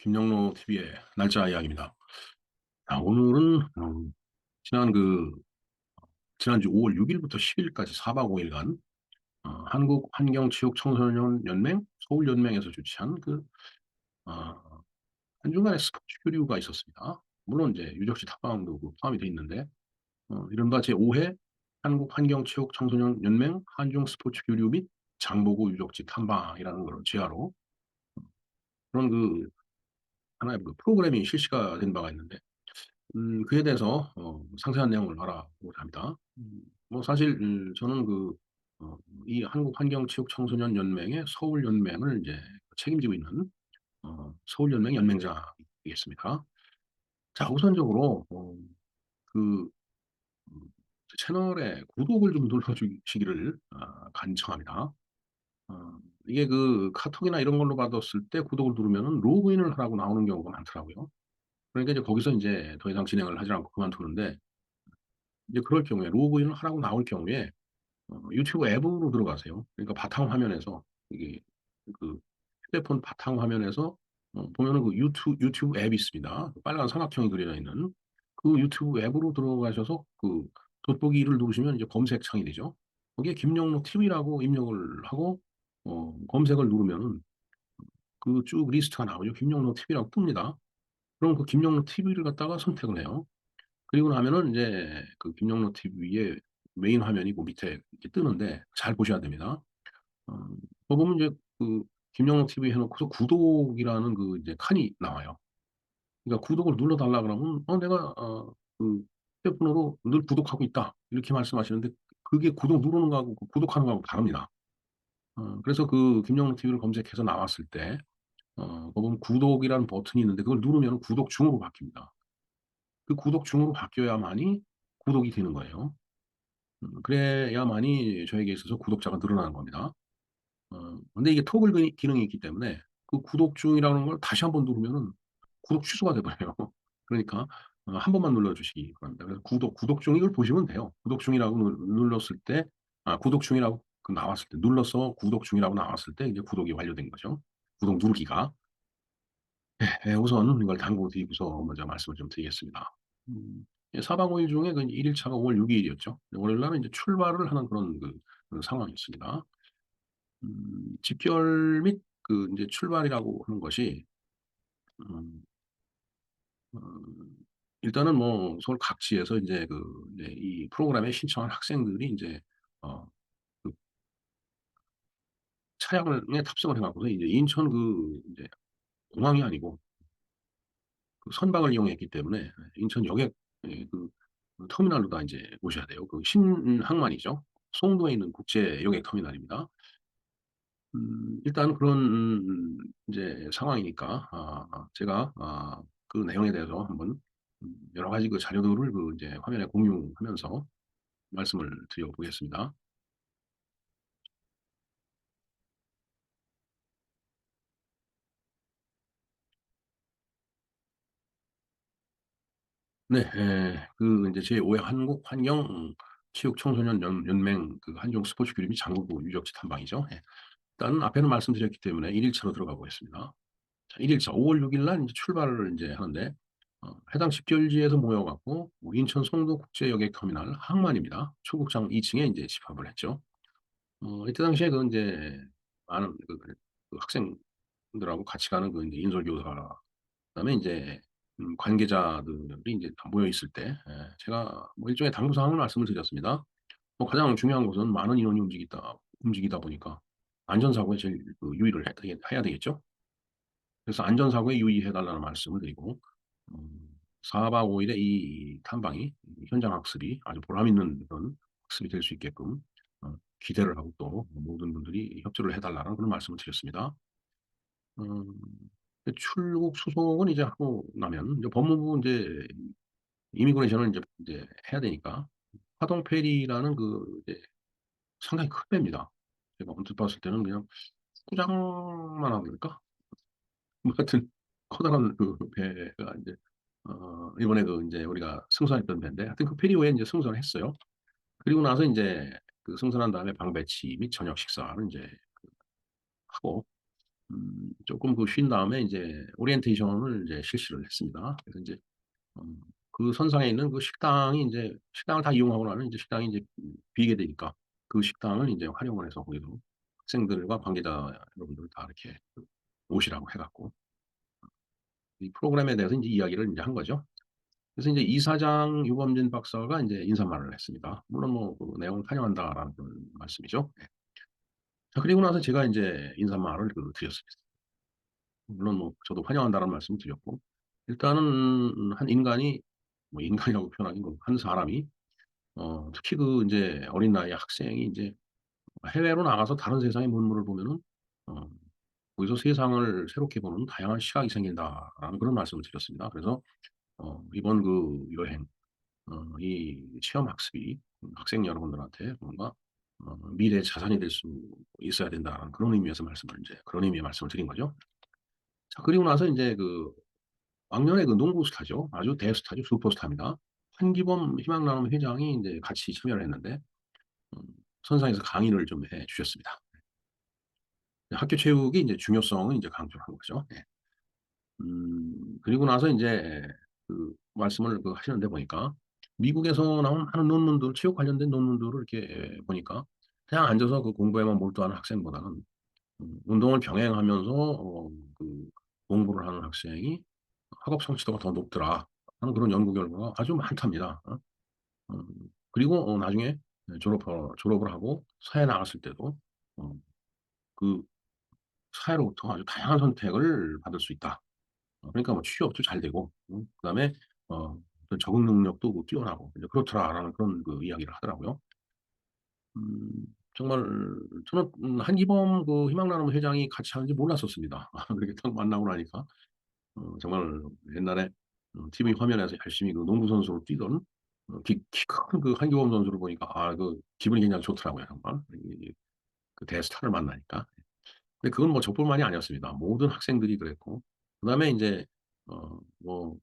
김영로 TV의 날짜 이야기입니다. 오늘은 지난 지난주 5월 6일부터 10일까지 4박 5일간 한국 환경체육 청소년 연맹 서울연맹에서 주최한 어, 한중간의 스포츠 교류가 있었습니다. 물론 이제 유적지 탐방도 포함이 돼 있는데 이른바 제5회 한국 환경체육 청소년 연맹 한중 스포츠 교류 및 장보고 유적지 탐방이라는 걸 제하로 그런 하나의 프로그램이 실시가 된 바가 있는데 그에 대해서 상세한 내용을 알아보고자 합니다. 뭐 사실 저는 이 한국환경체육청소년연맹의 서울연맹을 이제 책임지고 있는 서울연맹 연맹장이겠습니다. 자, 우선적으로 그 음, 채널에 구독을 좀 눌러주시기를 간청합니다. 이게 카톡이나 이런 걸로 받았을 때 구독을 누르면은 로그인을 하라고 나오는 경우가 많더라고요. 그러니까 이제 거기서 이제 더 이상 진행을 하지 않고 그만두는데, 이제 그럴 경우에 로그인을 하라고 나올 경우에 유튜브 앱으로 들어가세요. 그러니까 바탕 화면에서 이게 그 휴대폰 바탕 화면에서 보면은 유튜브 앱이 있습니다. 빨간 삼각형이 그려져 있는 그 유튜브 앱으로 들어가셔서 돋보기를 누르시면 이제 검색창이 되죠. 거기에 김영록 TV라고 입력을 하고 검색을 누르면은 쭉 리스트가 나오죠. 김영록 TV라고 뜹니다. 그럼 그 김영록 TV를 갖다가 선택을 해요. 그리고 나면은 이제 김영로 TV의 메인 화면이 밑에 이렇게 뜨는데 잘 보셔야 됩니다. 어, 거 보면 이제 김영로 TV 해놓고서 구독이라는 이제 칸이 나와요. 그러니까 구독을 눌러달라 그러면 내가 휴대폰으로 늘 구독하고 있다 이렇게 말씀하시는데, 그게 구독 누르는 거하고 구독하는 거하고 다릅니다. 그래서 김영로 TV를 검색해서 나왔을 때 거 보면 구독이라는 버튼이 있는데 그걸 누르면 구독 중으로 바뀝니다. 그 구독 중으로 바뀌어야만이 구독이 되는 거예요. 그래야만이 저에게 있어서 구독자가 늘어나는 겁니다. 근데 이게 토글 기능이 있기 때문에 그 구독 중이라는 걸 다시 한번 누르면은 구독 취소가 돼 버려요. 그러니까 한 번만 눌러 주시기 바랍니다. 그래서 구독 중 이걸 보시면 돼요. 구독 중이라고 눌렀을 때, 구독 중이라고 나왔을 때 눌러서 구독 중이라고 나왔을 때 이제 구독이 완료된 거죠. 구독 누르기가. 예, 우선 이걸 당부 드리고서 먼저 말씀을 좀 드리겠습니다. 음. 예, 4박 5일 중에 1 일차가 5월 6 일이었죠. 월요일 날은 이제 출발을 하는 그런 상황이었습니다. 집결 및 인제 출발이라고 하는 것이 음 어 일단은 뭐 서울 각지에서 인제 이제 이 프로그램에 신청한 학생들이 인제 어 그 차량에 탑승을 해 갖고서 이제 인천 인제 공항이 아니고 선박을 이용했기 때문에 인천 여객, 예 터미널로 다 인제 오셔야 돼요. 신항만이죠. 송도에 있는 국제 여객 터미널입니다. 일단 그런 인제 상황이니까 제가 그 내용에 대해서 한번 여러 가지 자료들을 인제 화면에 공유하면서 말씀을 드려 보겠습니다. 네. 인제 제5회 한국 환경 체육 청소년 연맹 한중 스포츠 교류 및 장보고 유적지 탐방이죠. 예. 일단 앞에는 말씀드렸기 때문에 1 일차로 들어가 보겠습니다. 자, 1 일차 5월 6일 날 인제 출발을 인제 하는데, 해당 집결지에서 모여 갖고 인천 송도 국제여객터미널 항만입니다. 초국장 2 층에 인제 집합을 했죠. 이때 당시에 인제 많은 학생들하고 같이 가는 인제 인솔교사, 그다음에 인제 관계자들이 인제 다 모여 있을 때, 제가 뭐 일종의 당부 사항을 말씀을 드렸습니다. 가장 중요한 것은 많은 인원이 움직이다 보니까 안전사고에 제일 유의를 해야 되겠죠. 그래서 안전사고에 유의해 달라는 말씀을 드리고, 음 4박 5 일의 이 탐방이 현장 학습이 아주 보람 있는 그런 학습이 될 수 있게끔 기대를 하고, 또 모든 분들이 협조를 해 달라는 그런 말씀을 드렸습니다. 음 출국 수속은 이제 하고 나면 이제 법무부 인제 이미그레이션을 인제 해야 되니까 하동 페리라는 이제 상당히 큰 배입니다. 제가 언뜻 봤을 때는 그냥 축구장만 합니까? 뭐 하여튼 커다란 배가 인제 이번에 인제 우리가 승선했던 배인데, 하여튼 그 페리오에 인제 승선을 했어요. 그리고 나서 인제 승선한 다음에 방 배치 및 저녁 식사를 인제 하고, 쪼끔 쉰 다음에 인제 오리엔테이션을 이제 실시를 했습니다. 그래서 인제 음 그 선상에 있는 그 식당이 인제 식당을 다 이용하고 나면 인제 식당이 인제 비게 되니까 그 식당을 인제 활용을 해서 거기서 학생들과 관계자 여러분들을 다 이렇게 오시라고 해 갖고 이 프로그램에 대해서 인제 이야기를 인제 한 거죠. 그래서 인제 이사장 유범진 박사가 인제 인사말을 했습니다. 물론 뭐 그 "내용을 환영한다."라는 그런 말씀이죠. 예. 자 그리고 나서 제가 인제 인사말을 드렸습니다. 물론 뭐 저도 환영한다라는 말씀을 드렸고 일단은 한 인간이 뭐 인간이라고 표현하긴 뭐 한 사람이 특히 인제 어린 나이의 학생이 인제 해외로 나가서 다른 세상의 문물을 보면은 어 거기서 세상을 새롭게 보는 다양한 시각이 생긴다라는 그런 말씀을 드렸습니다. 그래서 이번 여행 이 체험 학습이 학생 여러분들한테 뭔가 미래의 자산이 될 수 있어야 된다는 그런 의미에서 말씀을 인제 그런 의미의 말씀을 드린 거죠. 자 그리고 나서 인제 왕년의 농구 스타죠. 아주 대스타죠. 슈퍼스타입니다. 한기범 희망나눔 회장이 인제 같이 참여를 했는데 음 선상에서 강의를 좀 해 주셨습니다. 학교 체육의 인제 중요성을 인제 강조를 한 거죠. 예. 그리고 나서 인제 말씀을 하시는데 보니까 미국에서 나온 많은 논문들 체육 관련된 논문들을 이렇게 보니까 그냥 앉아서 공부에만 몰두하는 학생보다는 운동을 병행하면서 공부를 하는 학생이 학업 성취도가 더 높더라 하는 그런 연구 결과가 아주 많답니다. 음 그리고 나중에 졸업을 하고 사회에 나갔을 때도 어 그 사회로부터 아주 다양한 선택을 받을 수 있다. 그러니까 뭐 취업도 잘 되고 그다음에 어 또 적응 능력도 뛰어나고 이제 그렇더라라는 그런 이야기를 하더라고요. 음 정말 저는 한기범 희망나눔 회장이 같이 하는지 몰랐었습니다. 그렇게 딱 만나고 나니까 정말 옛날에 TV 화면에서 열심히 농구 선수로 뛰던 키 큰 한기범 선수를 보니까 기분이 굉장히 좋더라고요 정말. 이 대스타를 만나니까. 근데 그건 뭐 저뿐만이 아니었습니다. 모든 학생들이 그랬고 그다음에 인제 뭐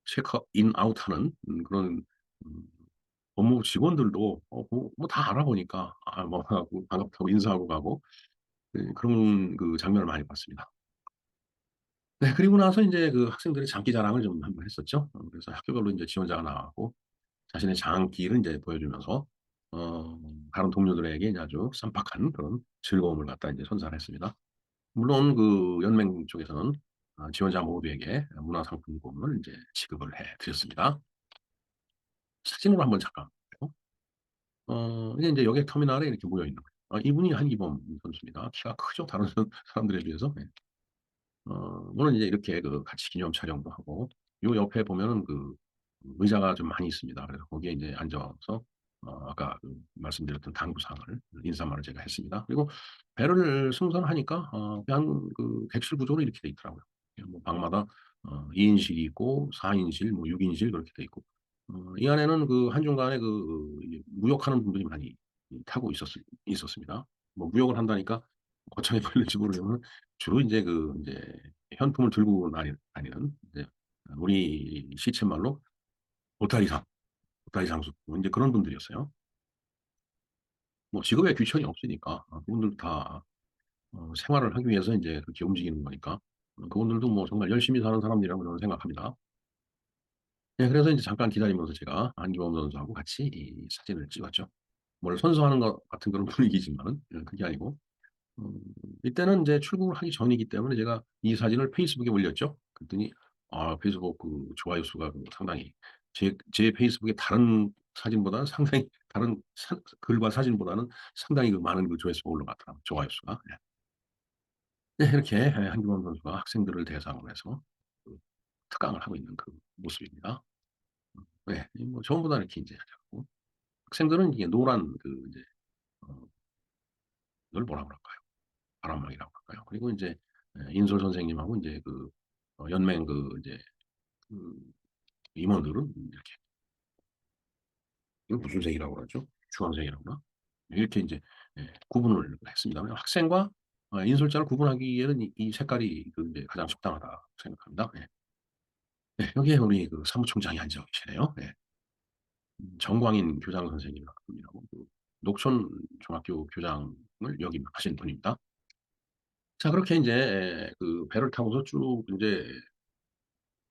체크인 아웃하는 그런 음 법무부 직원들도 다 알아보니까 뭐 하고 반갑다고 인사하고 가고 예 그런 장면을 많이 봤습니다. 네 그리고 나서 인제 학생들이 장기 자랑을 좀 한번 했었죠. 그래서 학교별로 인제 지원자가 나와갖고 자신의 장기를 인제 보여주면서 어 다른 동료들에게 이제 아주 쌈박한 그런 즐거움을 갖다 인제 선사를 했습니다. 물론 연맹 쪽에서는 지원자 모두에게 문화상품권을 인제 지급을 해 드렸습니다. 사진으로 한번 잠깐 볼까요? 이게 인제 여객 터미널에 이렇게 모여 있는 거예요. 이분이 한기범 선수입니다. 키가 크죠, 다른 사람들에 비해서. 예. 물론 이제 이렇게 같이 기념 촬영도 하고 요 옆에 보면은 의자가 좀 많이 있습니다. 그래서 거기에 인제 앉아서 아까 말씀드렸던 당부상을 인사말을 제가 했습니다. 그리고 배를 승선하니까 그냥 객실 구조로 이렇게 돼 있더라고요. 그냥 뭐 방마다 2 인실이 있고 4 인실 뭐 6 인실 그렇게 돼 있고 이 안에는 한중간에 이 무역하는 분들이 많이 타고 있었습니다. 뭐 무역을 한다니까 거창해 보일지 모르지만은 주로 인제 인제 현품을 들고 다니는 이제 우리 시쳇말로 보따리상, 보따리 장수 뭐 인제 그런 분들이었어요. 뭐 직업에 귀천이 없으니까 그분들도 다 생활을 하기 위해서 인제 그렇게 움직이는 거니까 그분들도 뭐 정말 열심히 사는 사람들이라고 저는 생각합니다. 예 그래서 인제 잠깐 기다리면서 제가 안기범 선수하고 같이 이 사진을 찍었죠. 뭘 선수하는 것 같은 그런 분위기지만은 그게 아니고 음 이때는 인제 출국을 하기 전이기 때문에 제가 이 사진을 페이스북에 올렸죠. 그랬더니 페이스북 좋아요 수가 상당히 제 페이스북의 다른 사진보다는 상당히 다른 글과 사진보다는 상당히 많은 조회수가 올라갔더라고요, 좋아요 수가. 예. 네 이렇게 한기범 선수가 학생들을 대상으로 해서 특강을 하고 있는 모습입니다. 네. 뭐 전부 다 이렇게 인제 하고 학생들은 이게 노란 인제 어 이걸 뭐라 그럴까요? 바람막이라고 할까요? 그리고 인제 인솔 선생님하고 인제 연맹 인제 그 임원들은 이렇게 이거 무슨 색이라고 그러죠? 주황색이라고 그러나? 이렇게 인제 구분을 했습니다. 왜냐면 학생과 인솔자를 구분하기에는 이 색깔이 인제 가장 적당하다고 생각합니다. 예. 네. 여기에 우리 사무총장이 앉아 계시네요. 네. 정광인 교장 선생님이라고 분이라고 녹촌 중학교 교장을 역임하신 분입니다. 자 그렇게 인제 그 배를 타고서 쭉 인제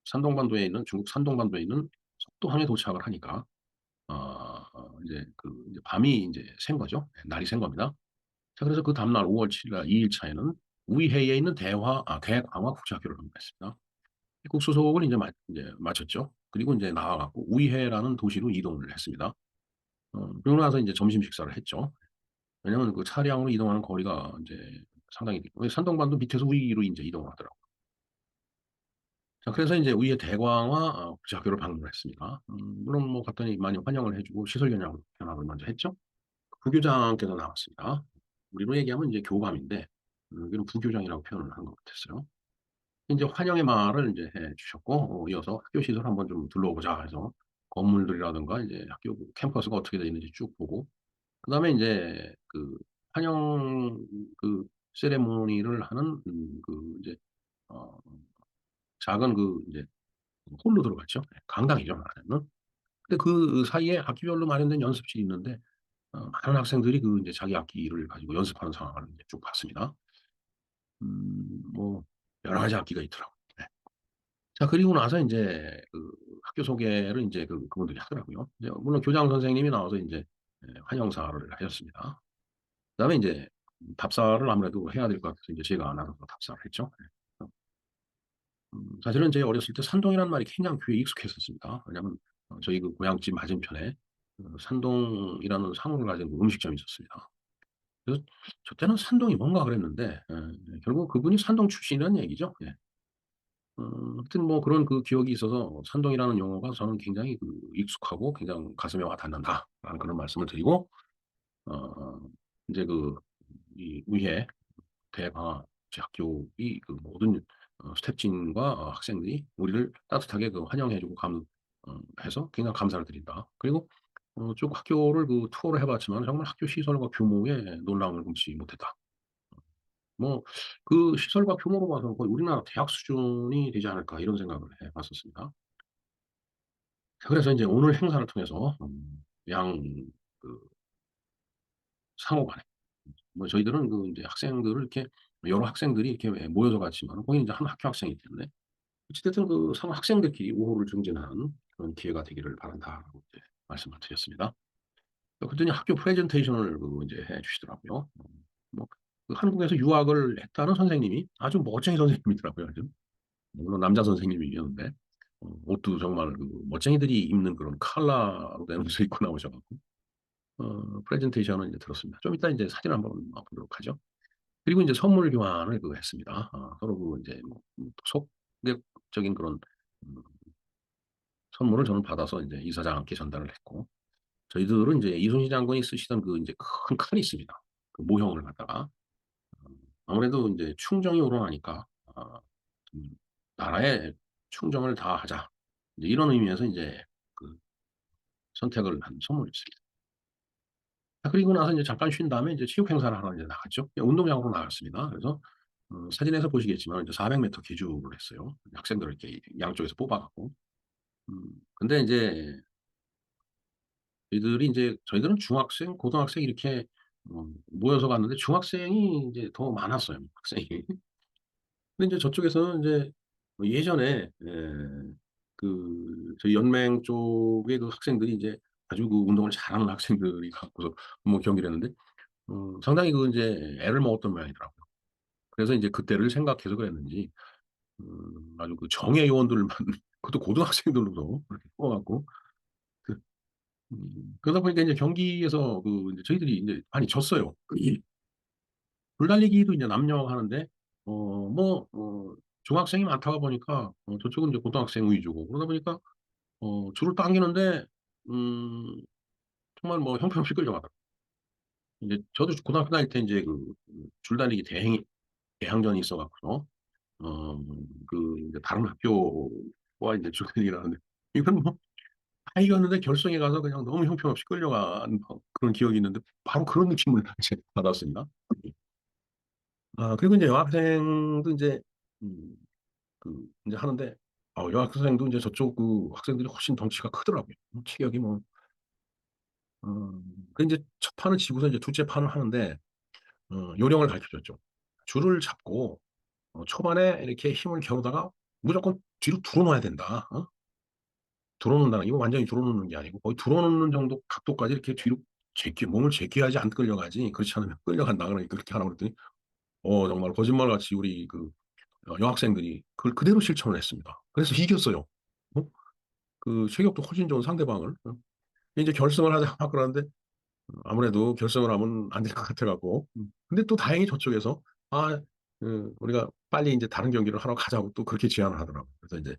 산동반도에 있는 중국 산동반도에 있는 속도항에 도착을 하니까 이제 이제 밤이 인제 샌 거죠. 예 날이 샌 겁니다. 자 그래서 그 다음날 5월 7일 날 2 일차에는 우이해에 있는 대광화 국제학교를 방문했습니다. 입국 수속을 인제 마쳤죠. 그리고 인제 나와 갖고 우이해라는 도시로 이동을 했습니다. 그러고 나서 인제 점심 식사를 했죠. 왜냐면 그 차량으로 이동하는 거리가 인제 상당히 왜 산동반도 밑에서 위로 인제 이동을 하더라고요. 자 그래서 인제 우이해 대광화 국제학교를 방문을 했습니다. 물론 뭐 갔더니 많이 환영을 해 주고 시설 견학을 먼저 했죠. 부교장께서 나왔습니다. 우리로 얘기하면 이제 교감인데 여기는 부교장이라고 표현을 한 것 같았어요. 인제 환영의 말을 인제 해 주셨고 이어서 "학교 시설 한번 좀 둘러보자." 해서 건물들이라든가 이제 학교 캠퍼스가 어떻게 되어 있는지 쭉 보고 그다음에 인제 환영 세리머니를 하는 이제 어 작은 이제 홀로 들어갔죠. 예 강당이죠 말하자면. 근데 그 사이에 학기별로 마련된 연습실이 있는데 많은 학생들이 인제 자기 악기를 가지고 연습하는 상황을 인제 쭉 봤습니다. 뭐 여러 가지 악기가 있더라고요. 네. 자 그리고 나서 인제 학교 소개를 인제 그분들이 하더라고요. 이제 물론 교장 선생님이 나와서 인제 환영사를 하셨습니다. 그다음에 인제 답사를 아무래도 해야 될 것 같아서 인제 제가 나가서 답사를 했죠. 네. 사실은 제 어렸을 때 산동이라는 말이 굉장히 귀에 익숙했었습니다. 왜냐하면 저희 고향집 맞은편에 산동이라는 상호를 가진 음식점이 있었습니다. 그래서 저 때는 산동이 뭔가 그랬는데 결국 그분이 산동 출신이라는 얘기죠. 예. 하여튼 뭐 그런 기억이 있어서 산동이라는 용어가 저는 굉장히 익숙하고 굉장히 가슴에 와 닿는다라는 그런 말씀을 드리고 어 인제 이 의회 대방학 학교의 모든 스태프진과 학생들이 우리를 따뜻하게 환영해 주고 해서 굉장히 감사를 드린다. 그리고 쭉 학교를 투어를 해 봤지만 정말 학교 시설과 규모에 놀라움을 금치 못했다. 뭐 시설과 규모로 봐서는 거의 '우리나라 대학 수준이 되지 않을까.' 이런 생각을 해 봤었습니다. 그래서 인제 오늘 행사를 통해서 양 그 상호 간에 뭐 저희들은 인제 학생들을 이렇게 여러 학생들이 이렇게 모여서 갔지만 거기는 인제 한 학교 학생이기 때문에 어찌 됐든 상호 학생들끼리 우호를 증진하는 그런 기회가 되기를 바란다라고 이제 말씀을 드렸습니다. 그랬더니 학교 프레젠테이션을 인제 해 주시더라고요. 뭐 한국에서 유학을 했다는 선생님이 아주 멋쟁이 선생님이더라고요 아주. 물론 남자 선생님이었는데 옷도 정말 멋쟁이들이 입는 그런 컬러로 된 옷을 입고 나오셔 갖고 프레젠테이션을 이제 들었습니다. 좀 이따 인제 사진을 한번 보도록 하죠. 그리고 인제 선물 교환을 했습니다. 서로 인제 소극적인 그런 음 선물을 저는 받아서 인제 이사장께 전달을 했고 저희들은 인제 이순신 장군이 쓰시던 인제 큰 칼이 있습니다. 모형을 갖다가 아무래도 인제 충정이 우러나니까 좀 '나라에 충정을 다하자.' 이제 이런 의미에서 인제 그 선택을 한 선물이었습니다. 그리고 나서 인제 잠깐 쉰 다음에 인제 체육 행사를 하러 인제 나갔죠. 그냥 운동장으로 나갔습니다. 그래서 사진에서 보시겠지만 이제 400 미터 계주를 했어요. 학생들을 이렇게 양쪽에서 뽑아 갖고. 근데 인제 저희들은 중학생, 고등학생 이렇게 모여서 갔는데 중학생이 인제 더 많았어요, 학생이. 근데 인제 저쪽에서는 인제 예전에 저희 연맹 쪽의 학생들이 인제 아주 운동을 잘하는 학생들이 갖고서 뭐 경기를 했는데 상당히 인제 애를 먹었던 모양이더라고요. 그래서 인제 그때를 생각해서 그랬는지 아주 정예 요원들만 그것도 고등학생들도 그렇게 뽑아 갖고 그 그러다 보니까 인제 경기에서 인제 저희들이 인제 많이 졌어요. 이 줄달리기도 인제 남녀 하는데 중학생이 많다가 보니까 저쪽은 이제 고등학생 위주고 그러다 보니까 줄을 당기는데 음 정말 형편없이 끌려가더라고요. 인제 저도 고등학교 다닐 때 인제 줄달리기 대항전이 있어 갖고서 인제 다른 학교와 인제 줄달리기를 하는데 이건 다 이겼는데 결승에 가서 그냥 너무 형편없이 끌려간 그런 기억이 있는데 바로 그런 느낌을 이제 받았습니다. 그리고 인제 여학생도 인제 음 인제 하는데 여학생도 인제 저쪽 학생들이 훨씬 덩치가 크더라고요. 체격이 인제 첫 판을 지고서 이제 둘째 판을 하는데 요령을 가르쳐 줬죠. 줄을 잡고 초반에 이렇게 힘을 겨루다가 무조건 뒤로 들어 놓아야 된다. 들어 놓는다는 이거 완전히 들어 놓는 게 아니고 거의 들어 놓는 정도 각도까지 이렇게 뒤로 제끼 몸을 제껴야지 안 끌려가지 그렇지 않으면 끌려간다 그러니까 그렇게 하라고 그랬더니 정말 거짓말같이 우리 그 여학생들이 그걸 그대로 실천을 했습니다. 그래서 이겼어요. 어? 그 체격도 훨씬 좋은 상대방을. 이제 결승을 하자 막 그러는데 아무래도 결승을 하면 안 될 것 같아 갖고 근데 또 다행히 저쪽에서 아 우리가 빨리 인제 다른 경기를 하러 가자고 또 그렇게 제안을 하더라고요. 그래서 인제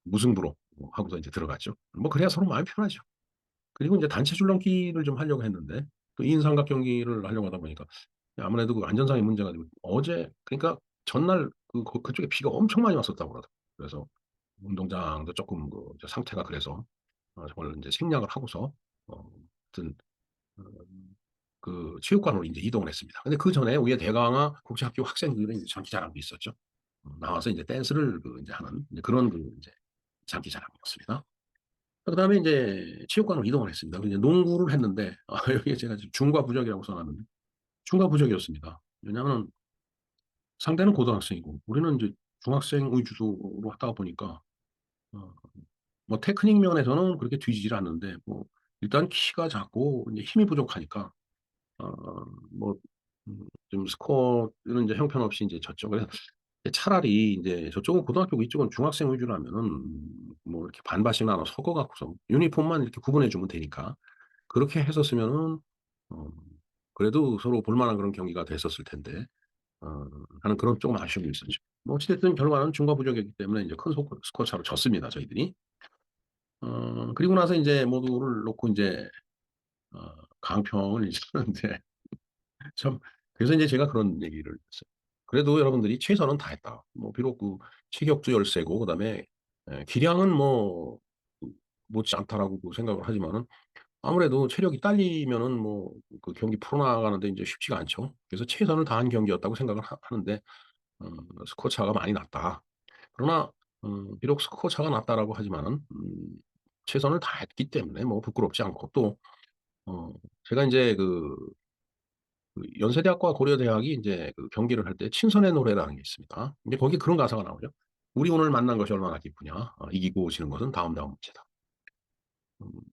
무승부로 하고서 인제 들어갔죠. 뭐 그래야 서로 마음이 편하죠. 그리고 인제 단체 줄넘기를 좀 하려고 했는데 또 2인 삼각 경기를 하려고 하다 보니까 아무래도 그 안전상의 문제가 좀 어제 그러니까 전날 그쪽에 비가 엄청 많이 왔었다고 그러더라고요. 그래서 운동장도 쪼끔 저 상태가 그래서 정말 인제 생략을 하고서 하여튼 어 체육관으로 인제 이동을 했습니다. 근데 그전에 우리의 대강아 국제학교 학생들의 이제 장기자랑도 있었죠. 나와서 인제 댄스를 인제 하는 이제 그런 인제 장기자랑이었습니다. 그다음에 인제 체육관으로 이동을 했습니다. 그리고 이제 농구를 했는데 여기에 제가 지금 중과 부적이라고 써 놨는데 중과 부적이었습니다. 왜냐하면 상대는 고등학생이고 우리는 인제 중학생 위주로 하다 보니까 어 뭐 테크닉 면에서는 그렇게 뒤지질 않는데 뭐 일단 키가 작고 이제 힘이 부족하니까 어 뭐 좀 스코어는 이제 형편없이 인제 졌죠. 그래서 차라리 인제 저쪽은 고등학교고 이쪽은 중학생 위주라면은 뭐 이렇게 반반씩 나눠 섞어 갖고서 유니폼만 이렇게 구분해 주면 되니까 그렇게 했었으면은 어 그래도 서로 볼 만한 그런 경기가 됐었을 텐데 어 하는 그런 조금 아쉬움이 있었죠. 뭐 어찌 됐든 결과는 중과 부족이었기 때문에 인제 큰 스코어 차로 졌습니다, 저희들이. 그리고 나서 인제 모두를 놓고 인제 어 강평을 이제 하는데 참 그래서 인제 제가 그런 얘기를 했어요. "그래도 여러분들이 최선은 다했다." 뭐 비록 체격도 열세고 그다음에 기량은 뭐 그 못지않다라고 생각을 하지만은 아무래도 체력이 딸리면은 뭐 경기 풀어나가는 데 인제 쉽지가 않죠. 그래서 최선을 다한 경기였다고 생각을 하는데 어 스코어 차가 많이 났다. 그러나 비록 스코어 차가 났다라고 하지만은 최선을 다했기 때문에 뭐 부끄럽지 않고 또 어 제가 인제 연세대학과 고려대학이 인제 경기를 할 때 친선의 노래라는 게 있습니다. 근데 거기에 그런 가사가 나오죠. "우리 오늘 만난 것이 얼마나 기쁘냐. 이기고 지는 것은 다음 문제다."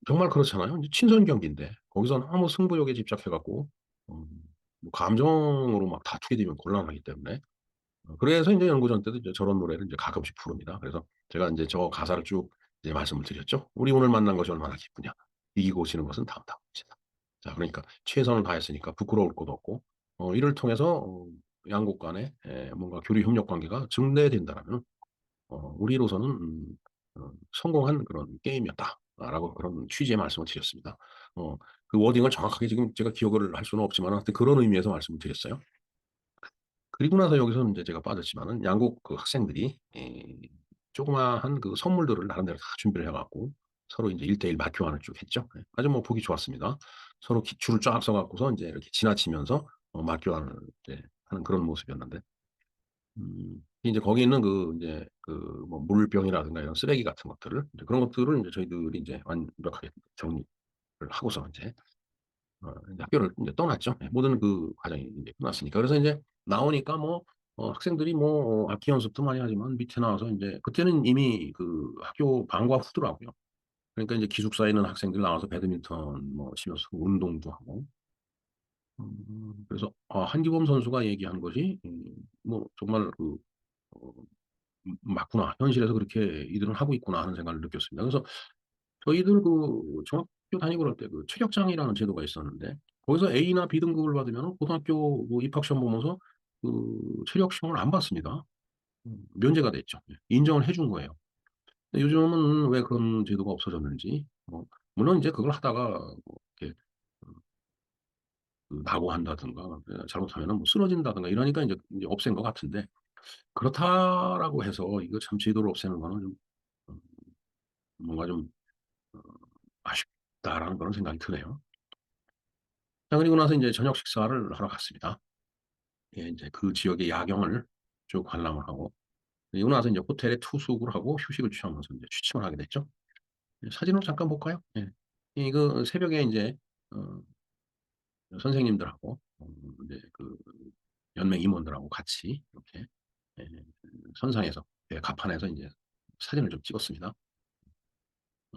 정말 그렇잖아요. 이제 친선 경기인데 거기서 너무 승부욕에 집착해 갖고 음 뭐 감정으로 막 다투게 되면 곤란하기 때문에 그래서 인제 연구전 때도 이제 저런 노래를 이제 가끔씩 부릅니다. 그래서 제가 인제 저 가사를 쭉 이제 말씀을 드렸죠. "우리 오늘 만난 것이 얼마나 기쁘냐. 이기고 지는 것은 다음 문제다." 자 그러니까 최선을 다했으니까 부끄러울 것도 없고 이를 통해서 양국 간에 뭔가 교류 협력 관계가 증대된다라면은 우리로서는 성공한 그런 게임이었다라고 그런 취지의 말씀을 드렸습니다. 어 그 워딩을 정확하게 지금 제가 기억을 할 수는 없지만 하여튼 그런 의미에서 말씀을 드렸어요. 그리고 나서 여기서는 인제 제가 빠졌지만은 양국 학생들이 조그마한 선물들을 나름대로 다 준비를 해 갖고 서로 인제 1대1 맞 교환을 쭉 했죠. 예. 아주 뭐 보기 좋았습니다. 서로 줄을 쫙 서 갖고서 인제 이렇게 지나치면서 맞 교환을 이제 하는 그런 모습이었는데 인제 거기 있는 인제 뭐 물병이라든가 이런 쓰레기 같은 것들을 이제 그런 것들을 인제 저희들이 인제 완벽하게 정리를 하고서 인제 인제 학교를 인제 떠났죠. 예. 모든 과정이 인제 끝났으니까. 그래서 인제 나오니까 뭐 학생들이 뭐 악기 연습도 많이 하지만 밑에 나와서 인제 그때는 이미 학교 방과 후더라고요. 그러니까 인제 기숙사에 있는 학생들 나와서 배드민턴 뭐 치면서 운동도 하고 그래서 한기범 선수가 얘기한 것이 뭐 정말 어 '맞구나. 현실에서 그렇게 이들은 하고 있구나.' 하는 생각을 느꼈습니다. 그래서 저희들 중학교 다니고 그럴 때 체력장이라는 제도가 있었는데 거기서 A나 B 등급을 받으면은 고등학교 입학 시험 보면서 체력 시험을 안 봤습니다. 면제가 됐죠. 예. 인정을 해준 거예요. 근데 요즘은 왜 그런 제도가 없어졌는지 물론 인제 그걸 하다가 이렇게 낙오한다든가 잘못하면은 뭐 쓰러진다든가 이러니까 인제 없앤 것 같은데 그렇다라고 해서 이거 참 제도를 없애는 거는 좀 음 뭔가 좀 어 '아쉽다.'라는 그런 생각이 드네요. 자 그리고 나서 인제 저녁 식사를 하러 갔습니다. 예 인제 그 지역의 야경을 쭉 관람을 하고 그리고 나서 인제 호텔에 투숙을 하고 휴식을 취하면서 인제 취침을 하게 됐죠. 사진을 잠깐 볼까요? 예. 새벽에 인제 어 선생님들하고 인제 연맹 임원들하고 같이 이렇게 예, 선상에서 예, 갑판에서 이제 사진을 좀 찍었습니다.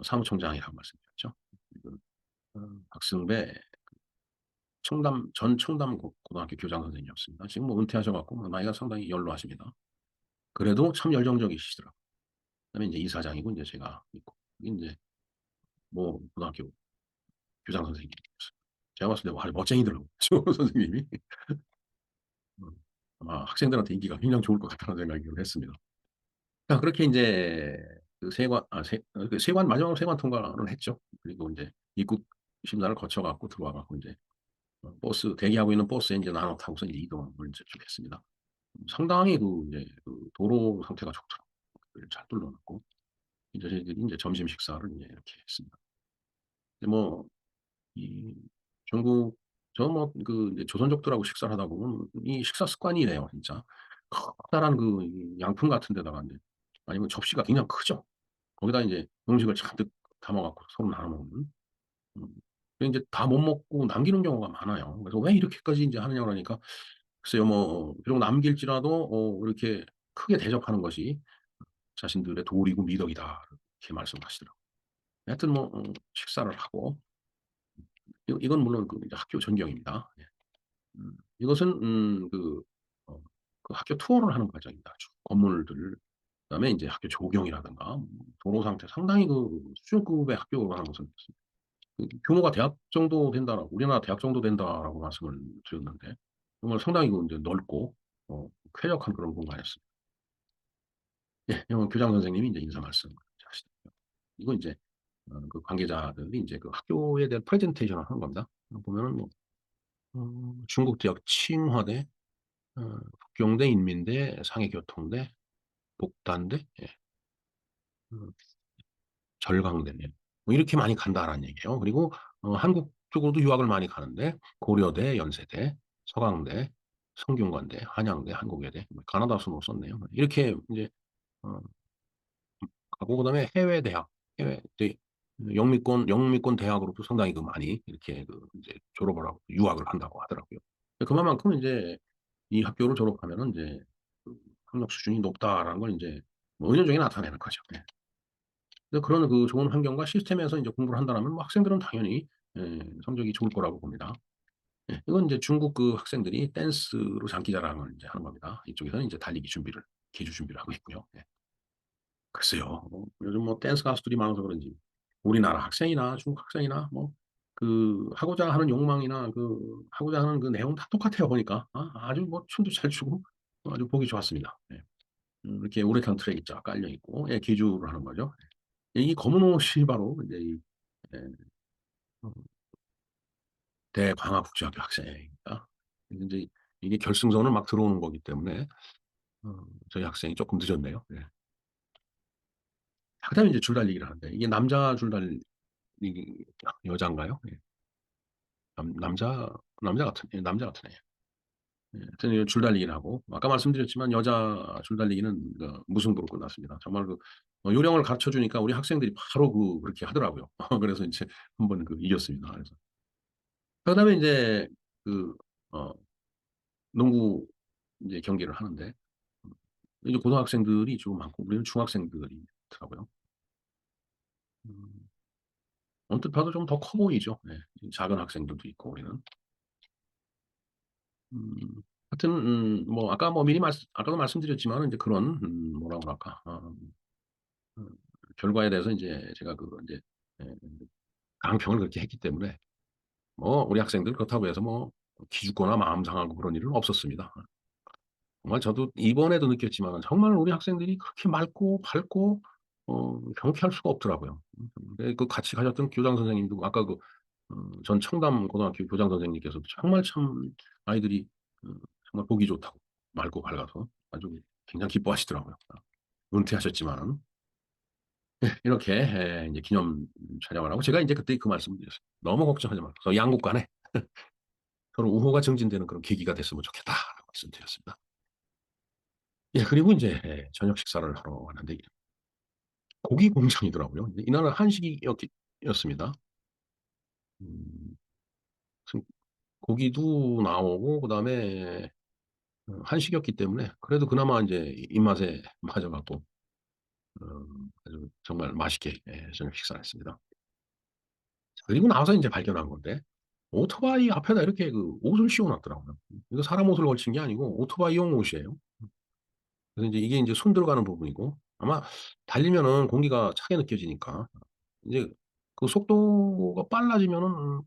사무총장이라고 말씀드렸죠. 그, 박승배 전 청담 고등학교 교장 선생님이었습니다. 지금 뭐 은퇴하셔갖고 뭐 나이가 상당히 연로하십니다. 그래도 참 열정적이시더라고요. 그다음에 이제 이사장이고 이제 제가 있고 이제 뭐 고등학교 교장 선생님. 제가 봤을 때 와, 멋쟁이더라고요. 선생님이. 아마 학생들한테 인기가 굉장히 좋을 것 같다는 생각을 했습니다. 자, 그렇게 이제 그 그 세관, 마지막으로 세관 통과를 했죠. 그리고 이제 입국 심사를 거쳐갖고 들어와갖고 이제 버스, 대기하고 있는 버스에 이제 나눠 타고서 이제 이동을 이제 쭉 했습니다. 상당히 이제 그 도로 상태가 좋더라고요. 잘 뚫어놨고, 이제 저희들이 이제 점심 식사를 이제 이렇게 했습니다. 근데 뭐, 이 중국 저 뭐 그 조선족들하고 식사를 하다 보면 이 식사 습관이 래요 진짜. 커다란 그 양품 같은 데다가 이제 아니면 접시가 굉장히 크죠. 거기다 이제 음식을 잔뜩 담아 갖고 서로 나눠 먹는. 음. 근데 이제 다 못 먹고 남기는 경우가 많아요. 그래서 왜 이렇게까지 이제 하느냐 그러니까 글쎄요 뭐 비록 남길지라도 이렇게 크게 대접하는 것이 자신들의 도리고 미덕이다 이렇게 말씀하시더라고요. 하여튼 뭐 식사를 하고 이건 물론 그 이제 학교 전경입니다. 예. 이것은 어, 그 학교 투어를 하는 과정입니다. 쭉 건물들 그다음에 이제 학교 조경이라든가 도로 상태 상당히 그 수준급의 학교가 하는 것은 그 규모가 대학 정도 된다라고 우리나라 대학 정도 된다라고 말씀을 드렸는데 정말 상당히 그 이제 넓고 쾌적한 그런 공간이었습니다. 예, 영어 교장 선생님이 이제 인사 말씀 하시더라고요. 이거 이제 그 관계자들이 이제 그 학교에 대한 프레젠테이션을 하는 겁니다. 보면은 뭐 중국 대학 칭화대, 북경대, 인민대, 상해교통대, 복단대, 예, 음, 절강대 뭐 이렇게 많이 간다라는 얘기예요. 그리고 한국 쪽으로도 유학을 많이 가는데 고려대, 연세대, 서강대, 성균관대, 한양대, 한국외대, 뭐 가나다 순으로 썼네요. 이렇게 이제 어, 가고 그다음에 해외 대학, 해외 영미권 대학으로도 상당히 그 많이 이렇게 그 이제 졸업을 하고 유학을 한다고 하더라고요. 그만큼 이제 이 학교를 졸업하면은 이제 그 학력 수준이 높다라는 걸 이제 뭐 은연중에 나타내는 거죠. 예. 그래서 그런 그 좋은 환경과 시스템에서 이제 공부를 한다라면 뭐 학생들은 당연히 예, 성적이 좋을 거라고 봅니다. 예, 이건 이제 중국 그 학생들이 댄스로 장기자랑을 이제 하는 겁니다. 이쪽에서는 이제 달리기 준비를, 계주 준비를 하고 있고요. 예. 글쎄요. 요즘 뭐 댄스 가수들이 많아서 그런지 우리나라 학생이나 중국 학생이나 뭐 그 하고자 하는 욕망이나 그 하고자 하는 그 내용 다 똑같아요 보니까 아주 뭐 춤도 잘 추고 아주 보기 좋았습니다. 예. 이렇게 우레탄 트랙이 쫙 깔려 있고 예, 기주를 하는 거죠. 이 검은 옷이 바로 이제 이 예, 어, 대광화국제학교 학생입니다. 이제 이게 결승선을 막 들어오는 거기 때문에 저희 학생이 조금 늦었네요. 예. 그다음에 이제 줄달리기를 하는데 이게 남자 줄달리기 여자인가요? 예. 남자 같은 예, 남자 같은 애. 예, 하여튼 이 줄달리기를 하고 아까 말씀드렸지만 여자 줄달리기는 그 무승부로 끝났습니다. 정말 그 요령을 가르쳐 주니까 우리 학생들이 바로 그렇게 하더라고요. 그래서 이제 한번 그 이겼습니다. 그래서 그다음에 이제 그 어, 농구 이제 경기를 하는데 이제 고등학생들이 좀 많고 우리는 중학생들이 더라고요. 음, 언뜻 봐도 좀 더 커 보이죠. 네. 작은 학생들도 있고 우리는. 음, 하여튼 뭐 아까 뭐 미리 아까도 말씀드렸지만 이제 그런 뭐라 그럴까 음, 결과에 대해서 이제 제가 그 이제 예, 강평을 그렇게 했기 때문에 뭐 우리 학생들 그렇다고 해서 뭐 기죽거나 마음 상하고 그런 일은 없었습니다. 정말 저도 이번에도 느꼈지만 정말 우리 학생들이 그렇게 맑고 밝고 경쾌할 수가 없더라고요. 그 같이 가셨던 교장 선생님도 아까 전 청담 고등학교 교장 선생님께서도 정말 참 아이들이 어, 정말 보기 좋다고 맑고 밝아서 아주 굉장히 기뻐하시더라고요. 은퇴하셨지만은 이렇게 이제 기념 촬영을 하고 제가 이제 그때 그 말씀을 드렸어요. 너무 걱정하지 말고 양국 간에 서로 우호가 증진되는 그런 계기가 됐으면 좋겠다라고 말씀드렸습니다. 예, 그리고 이제 저녁 식사를 하러 왔는데 고기 공장이더라고요. 이날은 한식이었습니다. 음, 무슨 고기도 나오고 그다음에 한식이었기 때문에 그래도 그나마 이제 입맛에 맞아 갖고 어 아주 정말 맛있게 저녁 식사를 했습니다. 그리고 나서 인제 발견한 건데 오토바이 앞에다 이렇게 그 옷을 씌워 놨더라고요. 이거 사람 옷을 걸친 게 아니고 오토바이용 옷이에요. 그래서 인제 이게 인제 손 들어가는 부분이고 아마 달리면은 공기가 차게 느껴지니까 인제 그 속도가 빨라지면은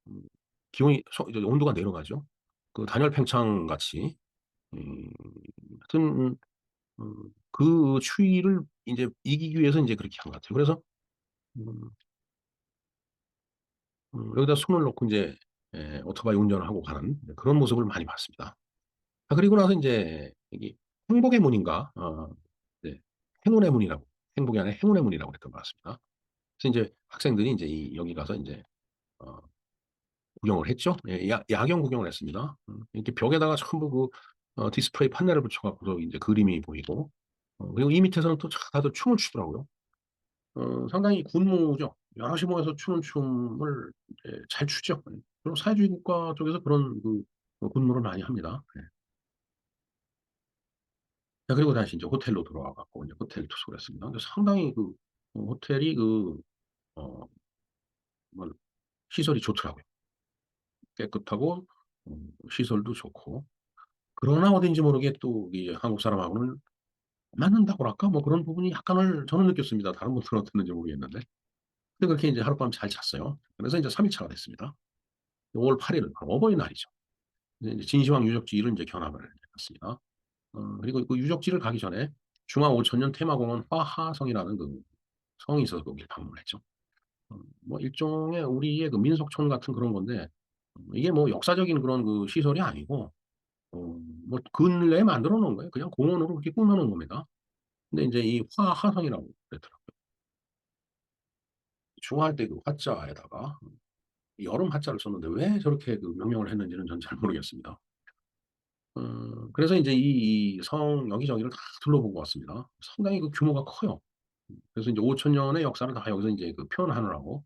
음 기온이 이제 온도가 내려가죠. 그 단열 팽창 같이 하여튼 그 추위를 인제 이기기 위해서 인제 그렇게 한 것 같아요. 그래서 음 여기다 손을 놓고 인제 오토바이 운전을 하고 가는 그런 모습을 많이 봤습니다. 그리고 나서 인제 여기 행복의 문인가 네 행운의 문이라고 행복이 아니라 행운의 문이라고 그랬던 것 같습니다. 그래서 인제 학생들이 인제 여기 가서 인제 어 구경을 했죠. 야경 구경을 했습니다. 이렇게 벽에다가 전부 디스플레이 판넬을 붙여 갖고서 인제 그림이 보이고 그리고 이 밑에서는 또 다들 춤을 추더라고요. 상당히 군무죠. 여럿이 모여서 추는 춤을 이제 잘 추죠. 그리고 사회주의 국가 쪽에서 그런 군무를 많이 합니다. 네. 자 그리고 다시 인제 호텔로 돌아와 갖고 인제 호텔 투숙을 했습니다. 근데 상당히 호텔이 어 뭐 시설이 좋더라고요. 깨끗하고 시설도 좋고 그러나 어딘지 모르게 또 이 한국 사람하고는 맞는다고 그럴까? 뭐 그런 부분이 약간을 저는 느꼈습니다. 다른 분들은 어땠는지 모르겠는데. 근데 그렇게 인제 하룻밤 잘 잤어요. 그래서 인제 3 일차가 됐습니다. 5월 8 일은 바로 어버이날이죠. 이제 진시황 유적지를 인제 견학을 갔습니다. 그리고 그 유적지를 가기 전에 중앙 5천 년 테마공원 화하성이라는 성이 있어서 거기를 방문했죠. 뭐 일종의 우리의 민속촌 같은 그런 건데 이게 뭐 역사적인 그런 시설이 아니고 뭐 근래에 만들어 놓은 거예요. 그냥 공원으로 그렇게 꾸며 놓은 겁니다. 근데 인제 이 화하성이라고 그랬더라고요. 중화할 때 화자에다가 여름 한자를 썼는데 왜 저렇게 명명을 했는지는 저는 잘 모르겠습니다. 그래서 인제 이 성 여기저기를 다 둘러보고 왔습니다. 상당히 규모가 커요. 그래서 인제 5천 년의 역사를 다 여기서 인제 표현하느라고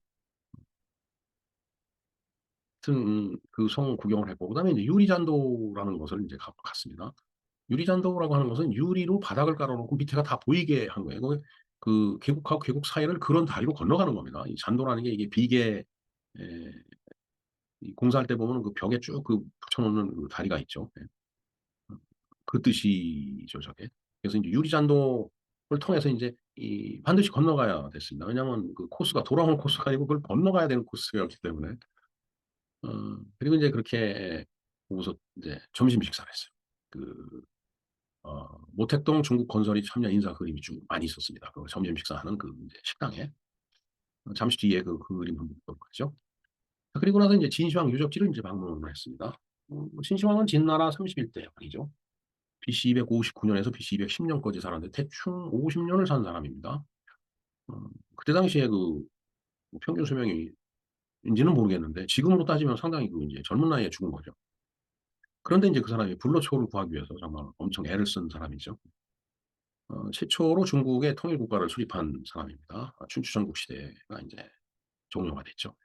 하여튼 그 성 구경을 했고 그다음에 인제 유리잔도라는 곳을 인제 갔습니다. 유리잔도라고 하는 것은 유리로 바닥을 깔아 놓고 밑에가 다 보이게 한 거예요. 계곡하고 계곡 사이를 그런 다리로 건너가는 겁니다. 이 잔도라는 게 이게 비계 에 이 공사할 때 보면은 벽에 쭉 붙여 놓는 다리가 있죠. 예. 그 뜻이죠 저게. 그래서 인제 유리잔도를 통해서 인제 반드시 건너가야 됐습니다. 왜냐하면 그 코스가 돌아오는 코스가 아니고 그걸 건너가야 되는 코스였기 때문에. 그리고 인제 그렇게 보고서 인제 점심 식사를 했어요. 그 모택동 중국 건설이 참여 인사 그림이 쭉 많이 있었습니다. 점심 식사하는 인제 식당에. 잠시 뒤에 그림 한번 보도록 하죠. 그리고 나서 인제 진시황 유적지를 인제 방문을 했습니다. 진시황은 진나라 31대 왕이죠. BC 259 년에서 BC 210 년까지 살았는데 대충 50 년을 산 사람입니다. 그때 당시에 평균 수명이 인지는 모르겠는데 지금으로 따지면 상당히 인제 젊은 나이에 죽은 거죠. 그런데 인제 그 사람이 불로초를 구하기 위해서 정말 엄청 애를 쓴 사람이죠. 최초로 중국의 통일 국가를 수립한 사람입니다. 춘추 전국 시대가 인제 종료가 됐죠.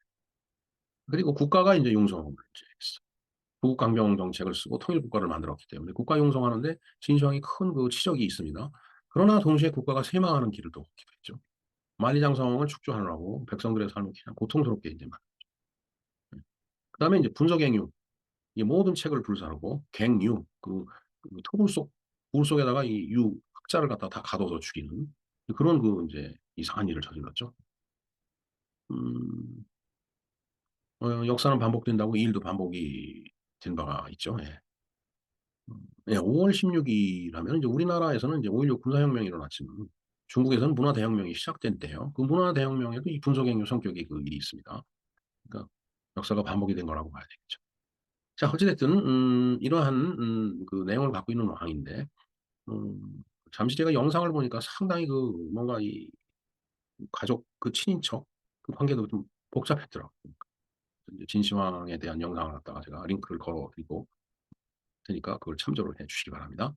그리고 국가가 인제 융성을 이제 했어요. 부국 강병 정책을 쓰고 통일 국가를 만들었기 때문에 국가 융성하는 데 진시황이 큰 치적이 있습니다. 그러나 동시에 국가가 쇠망하는 길을 또 걷기도 했죠. 만리장성을 축조하느라고 백성들의 삶을 그냥 고통스럽게 인제 그다음에 인제 분서갱유 이 모든 책을 불사르고 갱유 토굴 속 불 속에다가 이 학자를 갖다가 다 가둬서 죽이는 그런 인제 이상한 일을 저질렀죠. 음 역사는 반복된다고 이 일도 반복이 된 바가 있죠. 예. 예 5월 16 일하면 이제 우리나라에서는 이제 5.16 군사혁명이 일어났지만 중국에서는 문화대혁명이 시작된 때예요. 그 문화대혁명에도 이 분속행위 성격의 일이 있습니다. 그러니까 역사가 반복이 된 거라고 봐야 되겠죠. 자 어찌 됐든 이러한 내용을 갖고 있는 왕인데 음 잠시 제가 영상을 보니까 상당히 뭔가 이 가족 친인척 관계도 좀 복잡했더라고요. 이제 진시황에 대한 영상을 갖다가 제가 링크를 걸어 드리고 테니까 그걸 참조를 해 주시기 바랍니다.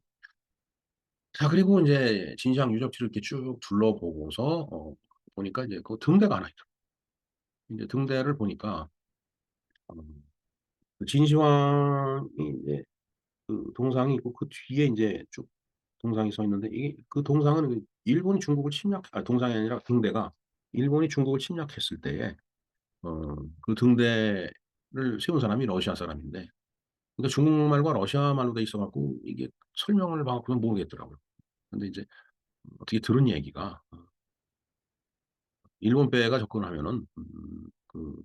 자 그리고 인제 진시황 유적지를 이렇게 쭉 둘러보고서 보니까 이제 등대가 하나 있더라고요. 인제 등대를 보니까 음 진시황이 이제 그 동상이 있고 그 뒤에 인제 쭉 동상이 서 있는데 이게 그 동상은 그 일본이 중국을 동상이 아니라 등대가 일본이 중국을 침략했을 때에 그 등대를 세운 사람이 러시아 사람인데 그러니까 중국말과 러시아말로 돼 있어 갖고 이게 설명을 막 그건 모르겠더라고요. 근데 이제 어떻게 들은 얘기가 일본 배가 접근하면은 그